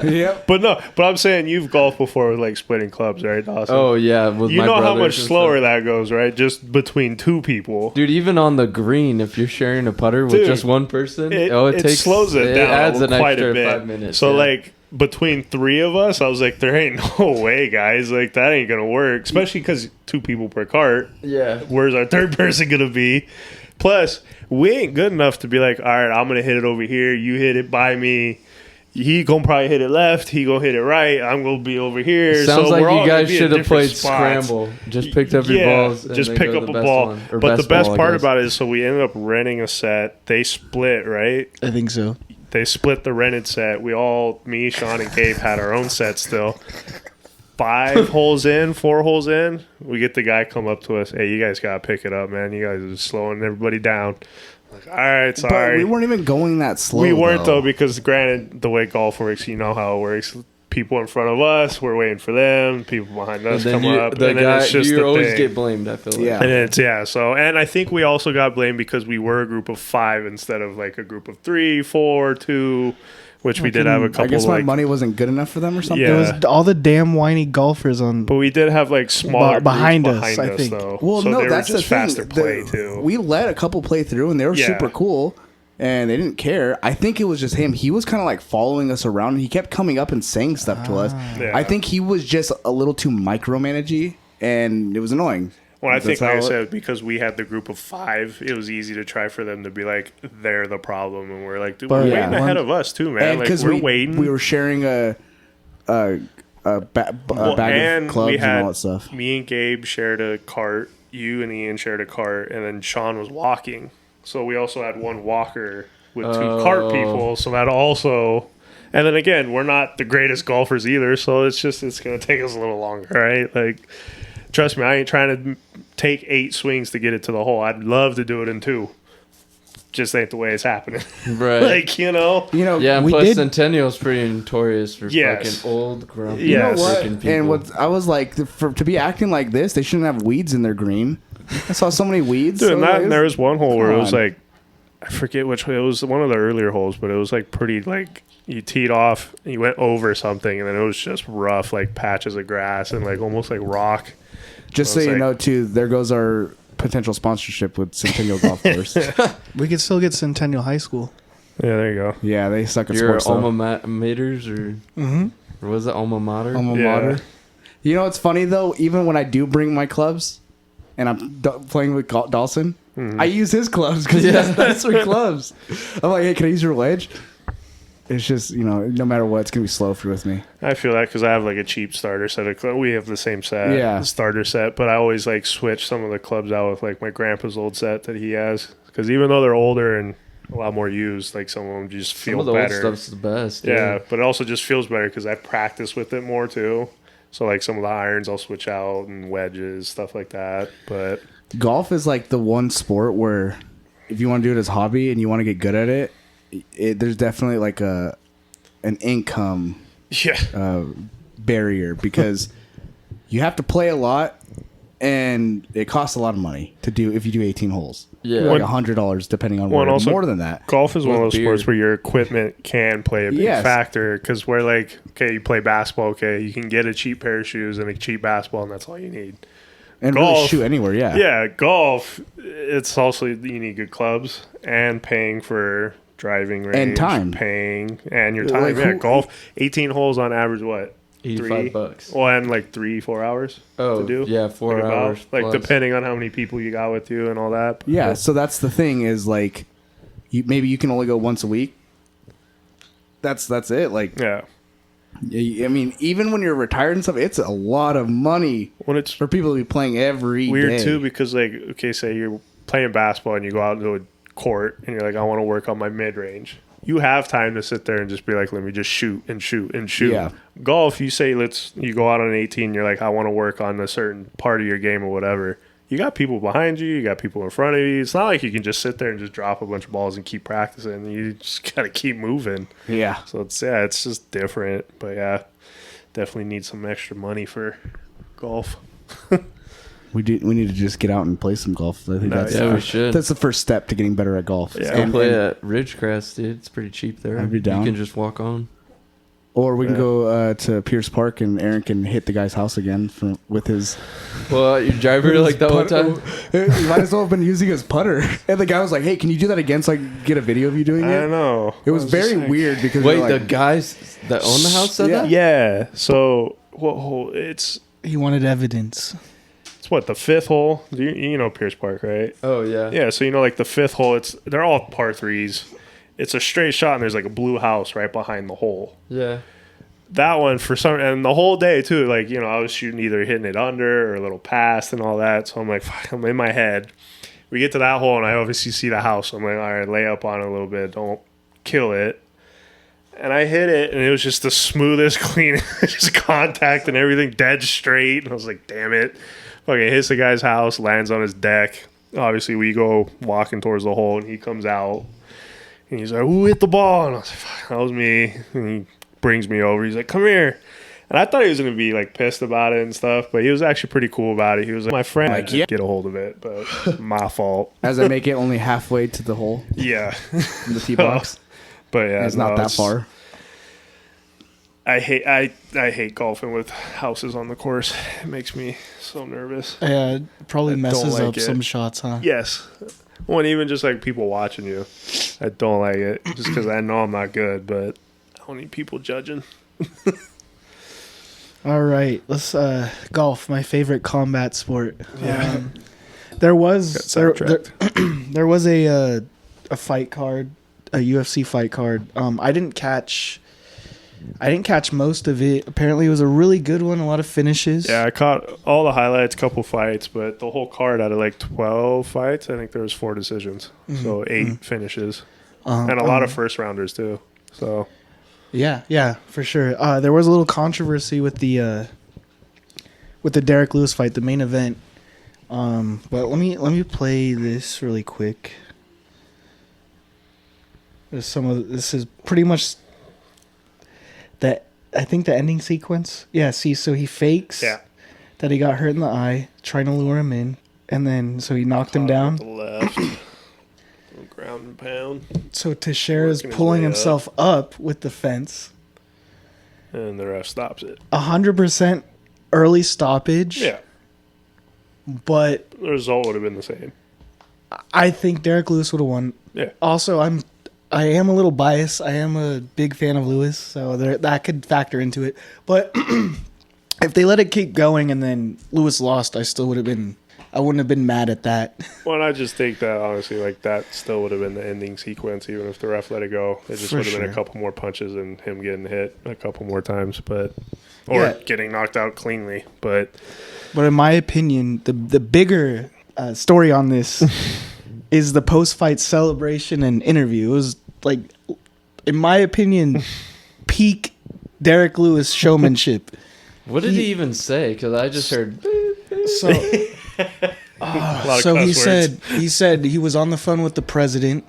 Yeah. But I'm saying you've golfed before with like splitting clubs, right, Dawson? Oh yeah, with you my know how much brothers and slower stuff. that goes, right? Just between 2 people, Dude, even on the green, if you're sharing a putter with Dude, just one person, it takes slows it down. adds an quite extra a bit. 5 minutes. So yeah. like between 3 of us, I was like, there ain't no way, guys. Like that ain't gonna work, especially because 2 people per cart. Yeah. Where's our third person gonna be? Plus, we ain't good enough to be like, all right, I'm gonna hit it over here. You hit it by me. He gonna probably hit it left. He gonna hit it right. I'm gonna be over here. Sounds so like we're all you guys gonna be at should have different played spots. scramble. Just picked up your balls. And just then pick go up the a best ball. one, or But the best ball, I part guess. about it is, so we ended up renting a set. They split, right? I think so. They split the rented set. Me, Sean, and Gabe had our own set still. 5 holes in, 4 holes in, we get the guy come up to us. "Hey, you guys gotta pick it up, man. You guys are just slowing everybody down." All right, But sorry. we weren't even going that slow. We weren't though, because granted, the way golf works, you know how it works. People in front of us, we're waiting for them. People behind us come up, The and guy, then it's just you the always thing. get blamed. I feel like. Yeah. And and I think we also got blamed because we were a group of 5 instead of like a group of 3, 4, 2, which we did have a couple. I guess my like, money wasn't good enough for them or something. Yeah. There was all the damn whiny golfers on. but we did have like smaller Behind groups us, I think. though. Well, so no, they that's were just the thing. faster play too. We let a couple play through, and they were Yeah. super cool, and they didn't care. I think it was just him. He was kind of like following us around, and he kept coming up and saying stuff to us. Yeah. I think he was just a little too micromanagey, and it was annoying. Well, I think, That's like I how said, because we had the group of 5, it was easy to try for them to be like, they're the problem. And we're like, dude, But we're yeah. waiting ahead of us too, man. And Like, because we're waiting. we were sharing a bag and of clubs we and had, all that stuff. me and Gabe shared a cart. You and Ian shared a cart. And then Sean was walking. So we also had one walker with 2 cart people. So that also... And then again, we're not the greatest golfers either. So it's going to take us a little longer, right? Like... Trust me, I ain't trying to take 8 swings to get it to the hole. I'd love to do it in 2. Just ain't the way it's happening. Right. Like, You know, Yeah, and We plus did- Centennial's pretty notorious for Yes. fucking old, grumpy, You know what? freaking people. And what I was like, to be acting like this, they shouldn't have weeds in their green. I saw so many weeds. Dude, so like, and there was one hole where it was come on. like, I forget which it was, one of the earlier holes, but it was like pretty, like, you teed off, and you went over something, and then it was just rough, like patches of grass and like almost like rock. Just so I was you like- know, too, there goes our potential sponsorship with Centennial Golf Course. We could still get Centennial High School. Yeah, there you go. Yeah, they suck at Your sports. alma maters or was it alma mater? Alma Yeah. mater. You know what's funny though? Even when I do bring my clubs, and I'm playing with Dawson, I use his clubs because he has nicer clubs. I'm like, hey, can I use your wedge? It's just, you know, no matter what, it's gonna be slow for with me. I feel that because I have like a cheap starter set of clubs. We have the same set, Yeah. the starter set, but I always like switch some of the clubs out with like my grandpa's old set that he has. Because even though they're older and a lot more used, like some of them just Some feel of the better. old stuff's the best. Yeah, but it also just feels better because I practice with it more too. So like some of the irons I'll switch out and wedges, stuff like that. But Golf is like the one sport where if you want to do it as a hobby and you want to get good at it, there's definitely like an income yeah, barrier because you have to play a lot and it costs a lot of money to do if you do 18 holes. Yeah. like $100 depending on Well, and where. also More than that. golf is one of With those sports beard. where your equipment can play a big Yes. factor because we're like, okay, you play basketball, okay, you can get a cheap pair of shoes and a cheap basketball, and that's all you need. And really golf- shoot anywhere, yeah. Yeah, golf, it's also you need good clubs and paying for driving range And time. paying and your time. Like, yeah, who- golf 18 holes on average. What? $85. Well, and like 3-4 hours Oh, to do. yeah, 4 Like about- hours. Like plus. depending on how many people you got with you and all that. Yeah, so that's the thing is like maybe you can only go once a week. That's it. Like Yeah. I mean, even when you're retired and stuff, it's a lot of money When it's for people to be playing every weird day. too because like okay, say you're playing basketball and you go out into a court and you're like, I want to work on my mid range. You have time to sit there and just be like, let me just shoot and shoot and shoot. Yeah. Golf, you say you go out on 18, you're like, I want to work on a certain part of your game or whatever. You got people behind you, you got people in front of you. It's not like you can just sit there and just drop a bunch of balls and keep practicing. You just gotta keep moving. Yeah. So it's just different. But yeah, definitely need some extra money for golf. We need to just get out and play some golf. I think No, that's yeah, we should. That's the first step to getting better at golf. Yeah. Go play at Ridgecrest, dude. It's pretty cheap there. I'd be down. You can just walk on. Or we can Yeah. go to Pierce Park and Aaron can hit the guy's house again with his Well, your driver like that one time. He might as well have been using his putter. And the guy was like, "Hey, can you do that again so I can get a video of you doing I it?" don't know. It was I just very like- weird because Wait, we're the like, guys that own the house said Yeah. that? Yeah. So what hole? It's He wanted evidence. what, the 5th hole? You know Pierce Park, right? Oh, yeah. Yeah. So you know like the 5th hole. They're all par 3s. It's a straight shot and there's like a blue house right behind the hole. Yeah. That one for some and the whole day too. Like I was shooting either hitting it under or a little past and all that. So I'm like, fuck, I'm in my head. We get to that hole and I obviously see the house. So I'm like, all right, lay up on it a little bit. Don't kill it. And I hit it, and it was just the smoothest, cleanest, just contact and everything dead straight. And I was like, damn it. Fucking hits the guy's house, lands on his deck. obviously we go walking towards the hole, and he comes out, and he's like, "Who hit the ball?" And I was like, "Fuck, that was me." And he brings me over. He's like, "Come here." And I thought he was going to be like pissed about it and stuff, but he was actually pretty cool about it. He was like, "My friend, I can't get a hold of it, but my fault." As I make it only halfway to the hole Yeah. in the tee box. But yeah, It's not that far. I hate golfing with houses on the course. It makes me so nervous. Yeah, it probably I don't messes like up it. some shots, huh? Yes. Well, and even just like people watching you. I don't like it just because I know I'm not good, but I don't need people judging. All right, let's golf, my favorite combat sport. Yeah. There was sidetracked. there was a fight card, a UFC fight card. I didn't catch most of it. Apparently, it was a really good one. A lot of finishes. Yeah, I caught all the highlights, couple fights, but the whole card out of like 12 fights, I think there was 4 decisions. So 8 finishes. And a lot of first rounders too. So Yeah, for sure. There was a little controversy with the Derrick Lewis fight, the main event. But let me play this really quick. This is pretty much that. I think the ending sequence. Yeah. See, so he fakes that he got hurt in the eye, trying to lure him in, and then so he knocked him down. The left. Ground and pound. So Teixeira's Working his pulling way himself up with the fence. And the ref stops it. 100% early stoppage. Yeah. But The result would have been the same. I think Derrick Lewis would have won. Yeah. Also, I am a little biased. I am a big fan of Lewis, so that could factor into it. But if they let it keep going and then Lewis lost, I wouldn't have been mad at that. Well, and I just think that, honestly, like, that still would have been the ending sequence, even if the ref let it go. It just For would have been sure. a couple more punches and him getting hit a couple more times, or getting knocked out cleanly. But in my opinion, the bigger story on this is the post-fight celebration and interview. It was, like, in my opinion, peak Derrick Lewis showmanship. What did he even say? Because I just heard. So, so he said he was on the phone with the president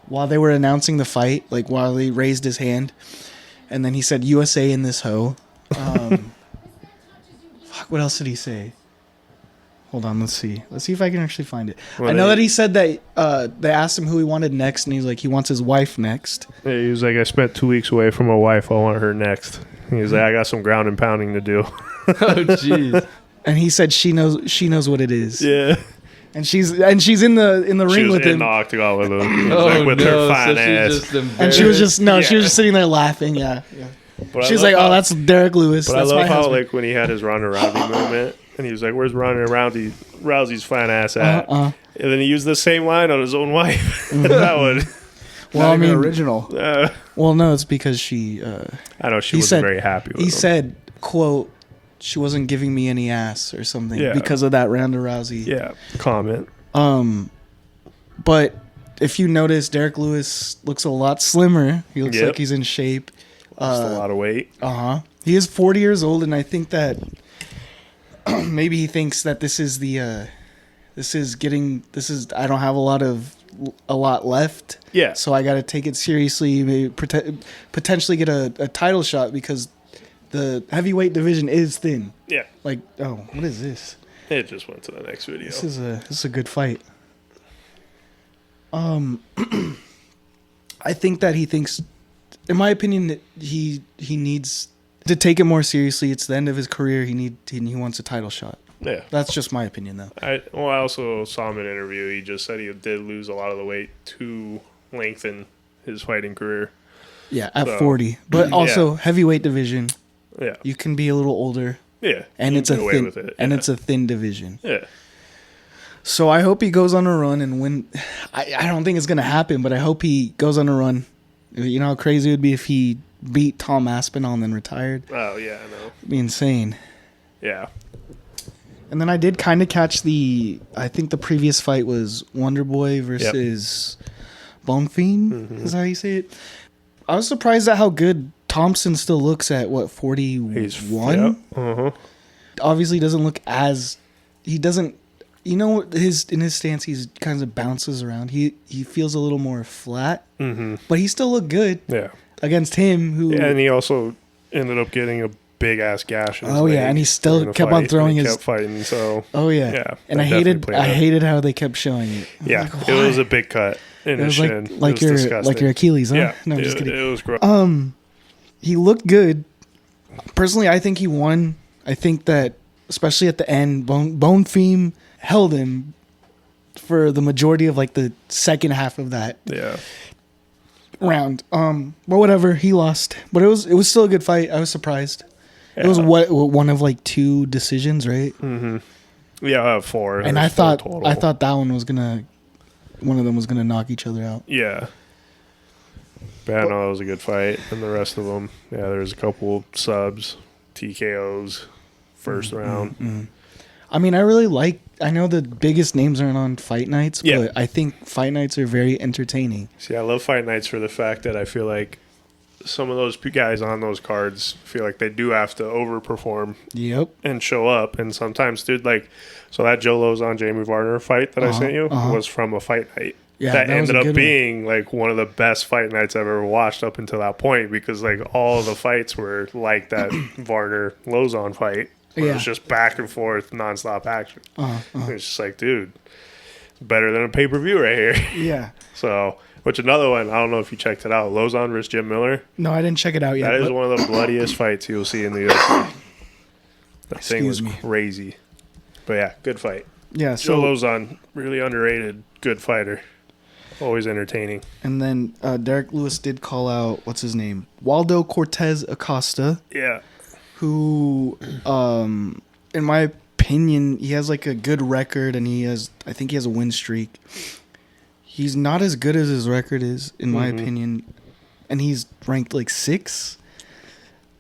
while they were announcing the fight, like while he raised his hand, and then he said USA in this hoe. What else did he say? Hold on, let's see if I can actually find it. I know that he said that they asked him who he wanted next, and he was like, he wants his wife next. Yeah, he was like, I spent 2 weeks away from my wife. I want her next. He was like, I got some ground and pounding to do. Oh, jeez. And he said she knows what it is. Yeah. And she's in the ring with him. In the octagon with him. With her fine ass. And she was just she was just sitting there laughing. Yeah. But She's like, "Oh, that's Derrick Lewis." But That's I love my how, husband. like, when he had his Ronda Rousey moment, and he was like, "Where's Ronda Rousey's fine ass at?" And then he used the same line on his own wife. That one. Well, I mean, original. Well, no, it's because she. I know she wasn't very happy with him. He said, "Quote." She wasn't giving me any ass or something because of that Ronda Rousey comment. But if you notice, Derrick Lewis looks a lot slimmer. He looks like he's in shape. Lost a lot of weight. He is 40 years old, and I think that maybe he thinks that this is I don't have a lot left. Yeah. So I got to take it seriously. Maybe potentially get a title shot because the heavyweight division is thin. Yeah. Like, oh, what is this? It just went to the next video. This is a good fight. I think that he thinks, in my opinion, that he needs to take it more seriously. It's the end of his career. He wants a title shot. Yeah. That's just my opinion, though. I also saw him in an interview. He just said he did lose a lot of the weight to lengthen his fighting career. Yeah, at 40. But also, heavyweight division. Yeah. You can be a little older. Yeah. And it's a thin it's a thin division. Yeah. So I hope he goes on a run and win. I don't think it's going to happen, but I hope he goes on a run. You know how crazy it would be if he beat Tom Aspinall and then retired? Oh, yeah, I know. It'd be insane. Yeah. And then I did kind of catch I think the previous fight was Wonder Boy versus Bone Fiend, is how you say it. I was surprised at how good Thompson still looks at, 41? Obviously Obviously doesn't look as... He doesn't you know, in his stance, he's kind of bounces around. He feels a little more flat, but he still looked good. Yeah. Against him, who and he also ended up getting a big ass gash. In his leg and he still kept on throwing his. Kept fighting. So yeah. And I hated how they kept showing it. Yeah, like, it was a big cut in his shin. Like your Achilles, huh? Yeah, no, I'm just kidding. It was gross. He looked good. Personally, I think he won. I think that especially at the end, Bone Theme held him for the majority of like the second half of that. Yeah. Round. But whatever, he lost. But it was still a good fight. I was surprised. Yeah. It was one of like 2 decisions, right? Yeah, I have 4. And I thought that one of them was gonna knock each other out. Yeah. But I know it was a good fight, and the rest of them, yeah, there's a couple subs, TKOs, first round. I mean, I know the biggest names aren't on fight nights, but I think fight nights are very entertaining. See, I love fight nights for the fact that I feel like some of those guys on those cards feel like they do have to overperform and show up. And sometimes, dude, like, so that Joe Lozon, Jamie Varner fight that I sent you was from a fight night. Yeah, that ended up being like one of the best fight nights I've ever watched up until that point, because like all of the fights were like that Varner Lozon fight. It was just back and forth, nonstop action. It's just like, dude, it's better than a pay-per-view right here. Yeah. So, which another one, I don't know if you checked it out, Lozon versus Jim Miller. No, I didn't check it out yet. That is one of the bloodiest fights you'll see in the UFC. That thing was crazy. But yeah, good fight. Yeah. So Lozon, really underrated, good fighter. Always entertaining. And then Derrick Lewis did call out, what's his name? Waldo Cortez Acosta. Yeah. Who, in my opinion, he has like a good record, and I think he has a win streak. He's not as good as his record is, in my opinion, and he's ranked like 6.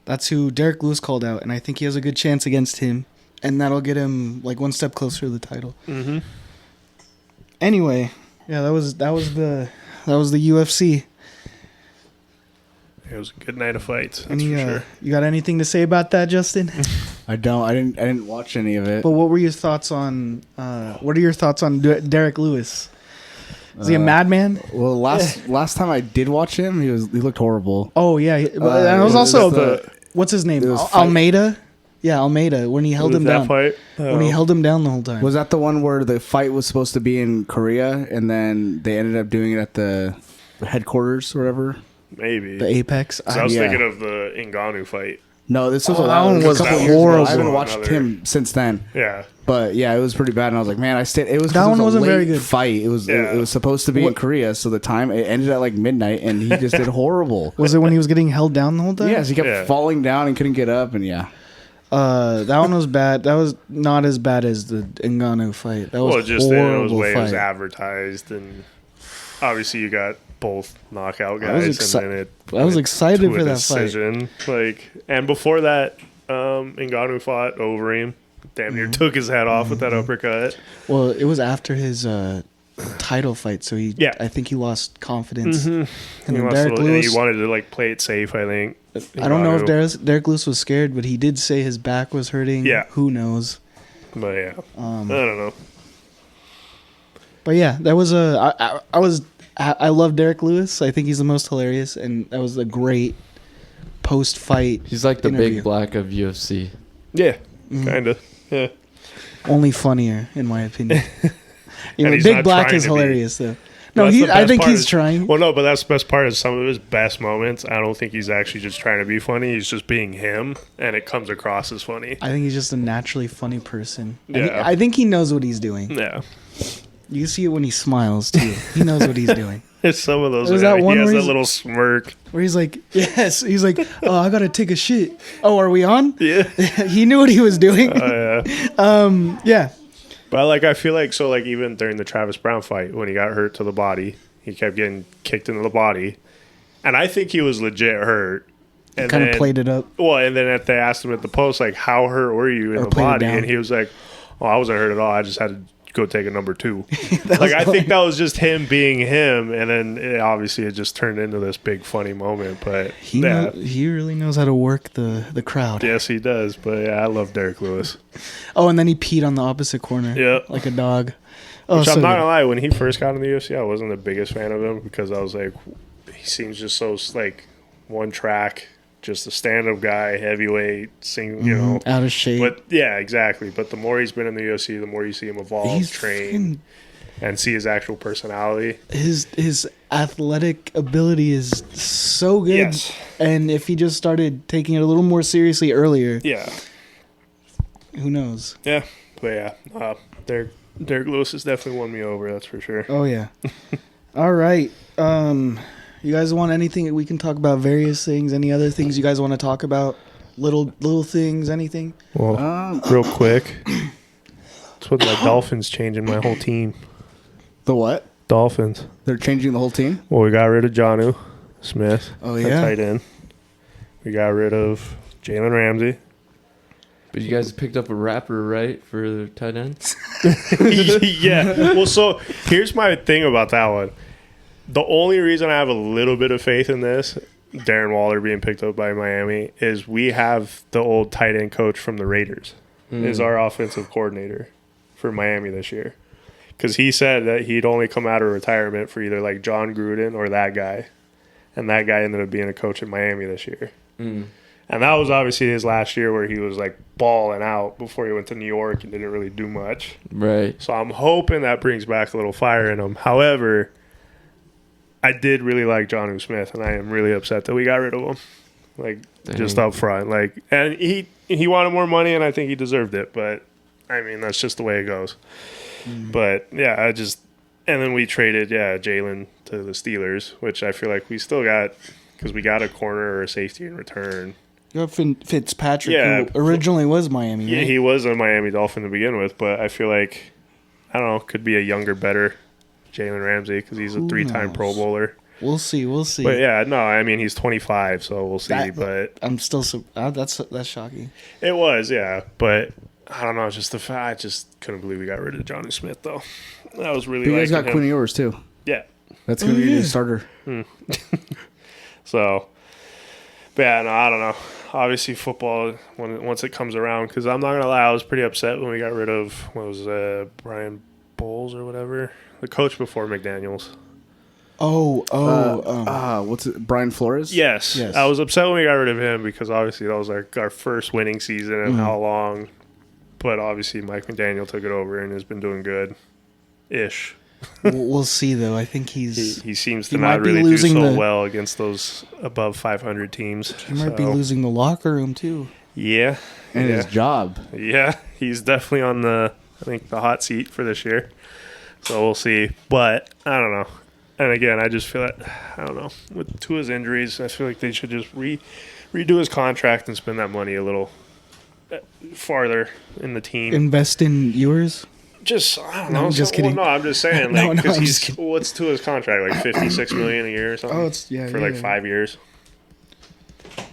That's who Derrick Lewis called out, and I think he has a good chance against him, and that'll get him like one step closer to the title. Anyway, yeah, that was the UFC. It was a good night of fights. That's for sure. You got anything to say about that, Justin? I don't. I didn't watch any of it. But what were your thoughts on? What are your thoughts on Derrick Lewis? Is he a madman? Well, last time I did watch him, he looked horrible. Oh yeah, and it was also what's his name? Almeida. Yeah, Almeida. When he held him down. Fight? When he held him down the whole time. Was that the one where the fight was supposed to be in Korea, and then they ended up doing it at the headquarters or whatever? Maybe. The Apex. I was thinking of the Ngannou fight. No, this was that one was horrible. I haven't watched him since then. Yeah. But yeah, it was pretty bad, and I was like, man, it was that one wasn't a late very good fight. It was supposed to be in Korea, so the time it ended at like midnight, and he just did horrible. Was it when he was getting held down the whole time? Yes, he kept falling down and couldn't get up, and that one was bad. That was not as bad as the Ngannou fight. That was just horrible the way fight. It was advertised, and obviously you got both knockout guys. I was excited for that decision. Like, and before that, Ngannou fought Overeem. Damn near took his head off with that uppercut. Well, it was after his title fight, so I think he lost confidence. And then Derrick Lewis, he wanted to like play it safe. I think. I don't know if Derrick Lewis was scared, but he did say his back was hurting. Yeah, who knows? But yeah, I don't know. But yeah, that was I love Derrick Lewis. I think he's the most hilarious, and that was a great post-fight. He's like the interview. Big Black of UFC. Yeah, kind of. Yeah. Only funnier, in my opinion. Big Black is hilarious, though. No, I think he's trying. Well, no, but that's the best part is some of his best moments. I don't think he's actually just trying to be funny. He's just being him, and it comes across as funny. I think he's just a naturally funny person. Yeah. I think he knows what he's doing. Yeah. You see it when he smiles, too. He knows what he's doing. It's some of those. He has that little smirk. Where he's like, yes. He's like, oh, I got to take a shit. Oh, are we on? Yeah. He knew what he was doing. Oh, yeah. Yeah. But, like, I feel like, so, like, even during the Travis Brown fight, when he got hurt to the body, he kept getting kicked into the body. And I think he was legit hurt. And kind of played it up. Well, and then they asked him at the post, like, how hurt were you in the body? And he was like, oh, I wasn't hurt at all. I just had to go take a number 2. Like, I think that was just him being him, and then it just turned into this big funny moment. But he really knows how to work the crowd. Yes, he does. But yeah, I love Derrick Lewis. Oh, and then he peed on the opposite corner. Yeah, like a dog. Oh, Which I'm not gonna lie, when he first got in the UFC, I wasn't the biggest fan of him because I was like, he seems just so like one track. Just a stand-up guy, heavyweight, out of shape. But yeah, exactly. But the more he's been in the UFC, the more you see him evolve, train, and see his actual personality. His athletic ability is so good. Yes. And if he just started taking it a little more seriously earlier, who knows? Yeah, but yeah, Derrick Lewis has definitely won me over. That's for sure. Oh yeah. All right. You guys want anything? We can talk about various things. Any other things you guys want to talk about? Little things, anything? Well, real quick. It's with my Dolphins changing my whole team. The what? Dolphins. They're changing the whole team? Well, we got rid of Jonnu Smith. Oh, yeah. Tight end. We got rid of Jalen Ramsey. But you guys picked up a rapper, right, for the tight ends? Yeah. Well, so here's my thing about that one. The only reason I have a little bit of faith in this, Darren Waller being picked up by Miami, is we have the old tight end coach from the Raiders is our offensive coordinator for Miami this year. Because he said that he'd only come out of retirement for either like John Gruden or that guy. And that guy ended up being a coach in Miami this year. And that was obviously his last year where he was like balling out before he went to New York and didn't really do much. Right. So I'm hoping that brings back a little fire in him. However, I did really like Jonnu Smith, and I am really upset that we got rid of him. Like, just up front. Like, and he wanted more money, and I think he deserved it. But, I mean, that's just the way it goes. But, yeah, and then we traded, Jalen to the Steelers, which I feel like we still got, because we got a corner or a safety in return. You have Fitzpatrick, who originally was Miami, right? Yeah, he was a Miami Dolphin to begin with, but I feel like, I don't know, could be a younger, better Jalen Ramsey because he's a 3-time Pro Bowler. We'll see. But yeah, no, I mean he's 25, so we'll see. But I'm still that's shocking. It was, yeah, but I don't know. Just the fact, I just couldn't believe we got rid of Jonnu Smith though. That was really. But you guys got him. Quinn Ewers too. Yeah, that's gonna be your new starter. So, but yeah, no, I don't know. Obviously, football once it comes around, because I'm not gonna lie, I was pretty upset when we got rid of Brian Bowles or whatever. The coach before McDaniels. What's it? Brian Flores? Yes. I was upset when we got rid of him because obviously that was like our first winning season and how long. But obviously Mike McDaniel took it over and has been doing good-ish. We'll see, though. I think he seems to not really do so well against those above 500 teams. He might be losing the locker room, too. Yeah. And his job. Yeah. He's definitely on the hot seat for this year. So we'll see. But I don't know. And again, I just feel that, I don't know, with Tua's injuries, I feel like they should just redo his contract and spend that money a little farther in the team. Invest in yours? Just, I don't know. I'm just kidding. No, I'm just saying. Like, because what's Tua's contract? Like $56 million a year or something? Oh, it's, yeah. For 5 years.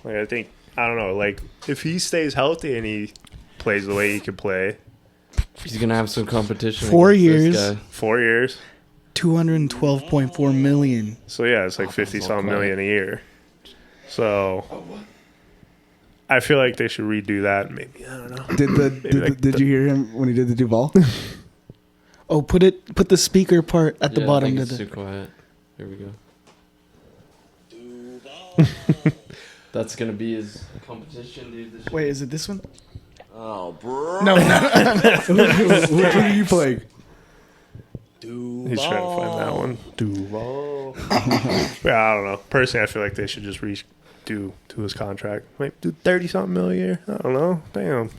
Like, I don't know. Like, if he stays healthy and he plays the way he could play, he's going to have some competition. 4 years. 4 years. $212.4 million. So, yeah, it's like 50-something million a year. So, I feel like they should redo that. Maybe, I don't know. Did you hear him when he did the Duval? Oh, put the speaker part at the bottom. I think it's too quiet. Here we go. That's going to be his competition, dude. Wait, is it this one? Oh, bro. No. Which one are you playing? Duval. He's trying to find that one. Duval. Yeah, I don't know. Personally, I feel like they should just redo to his contract. Like, do 30-something million a year. I don't know. Damn.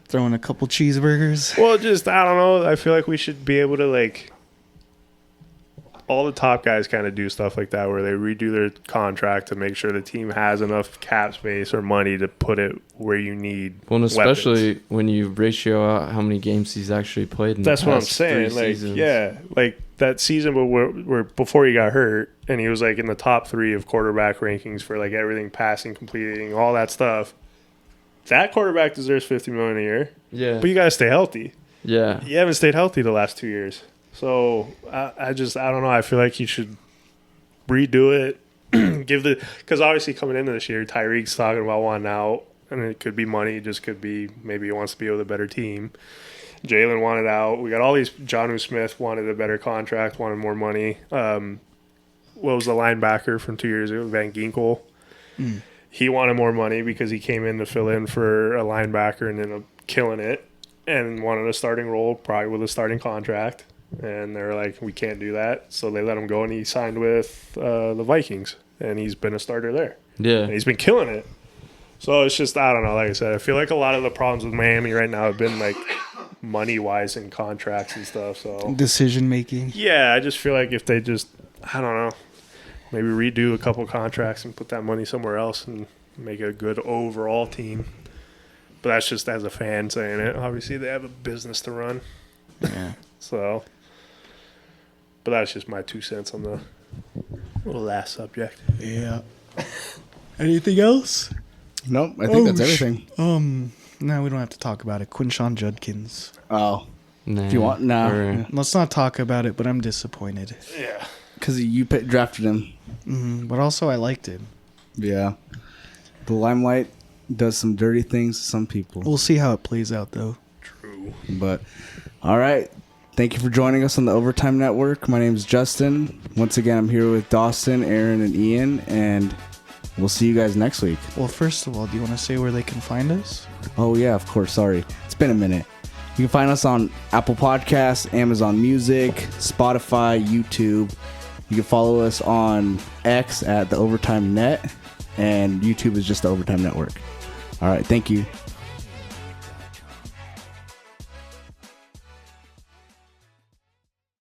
Throwing a couple cheeseburgers. Well, just, I don't know. I feel like we should be able to, like, all the top guys kind of do stuff like that where they redo their contract to make sure the team has enough cap space or money to put it where you need. Well, and especially when you ratio out how many games he's actually played in That's the past what I'm saying. 3 Like, seasons. yeah, like that season where before he got hurt and he was like in the top 3 of quarterback rankings for like everything, passing, completing, all that stuff. That quarterback deserves $50 million a year. Yeah. But you got to stay healthy. Yeah. You haven't stayed healthy the last 2 years. So I don't know. I feel like you should redo it. Because obviously coming into this year, Tyreek's talking about wanting out, and it could be money. It just could be maybe he wants to be with a better team. Jalen wanted out. We got all these. Jonnu Smith wanted a better contract, wanted more money. What was the linebacker from 2 years ago? Van Ginkel. He wanted more money because he came in to fill in for a linebacker and ended up killing it and wanted a starting role, probably with a starting contract. And they're like, we can't do that. So they let him go, and he signed with the Vikings, and he's been a starter there. Yeah. And he's been killing it. So it's just, I don't know. Like I said, I feel like a lot of the problems with Miami right now have been like money-wise and contracts and stuff. So Decision making. yeah, I just feel like if they just, I don't know, maybe redo a couple contracts and put that money somewhere else and make it a good overall team. But that's just as a fan saying it. Obviously, they have a business to run. Yeah. So, but that's just my 2 cents on the last subject. Yeah. Anything else? Nope, I think that's everything. No, we don't have to talk about it. Quinshawn Judkins. Oh, Nah. if you want, no, Or- Let's not talk about it, but I'm disappointed. Yeah. because you drafted him. But also, I liked him. Yeah, the limelight does some dirty things to some people. We'll see how it plays out, though. True. But all right, thank you for joining us on the Overtime Network. My name is Justin. Once again, I'm here with Dawson, Aaron, and Ian, and we'll see you guys next week. Well, first of all, do you want to say where they can find us? Oh yeah, of course. Sorry, it's been a minute. You can find us on Apple Podcasts, Amazon Music, Spotify, YouTube. You can follow us on X at the Overtime Net, and YouTube is just the Overtime Network. All right, thank you.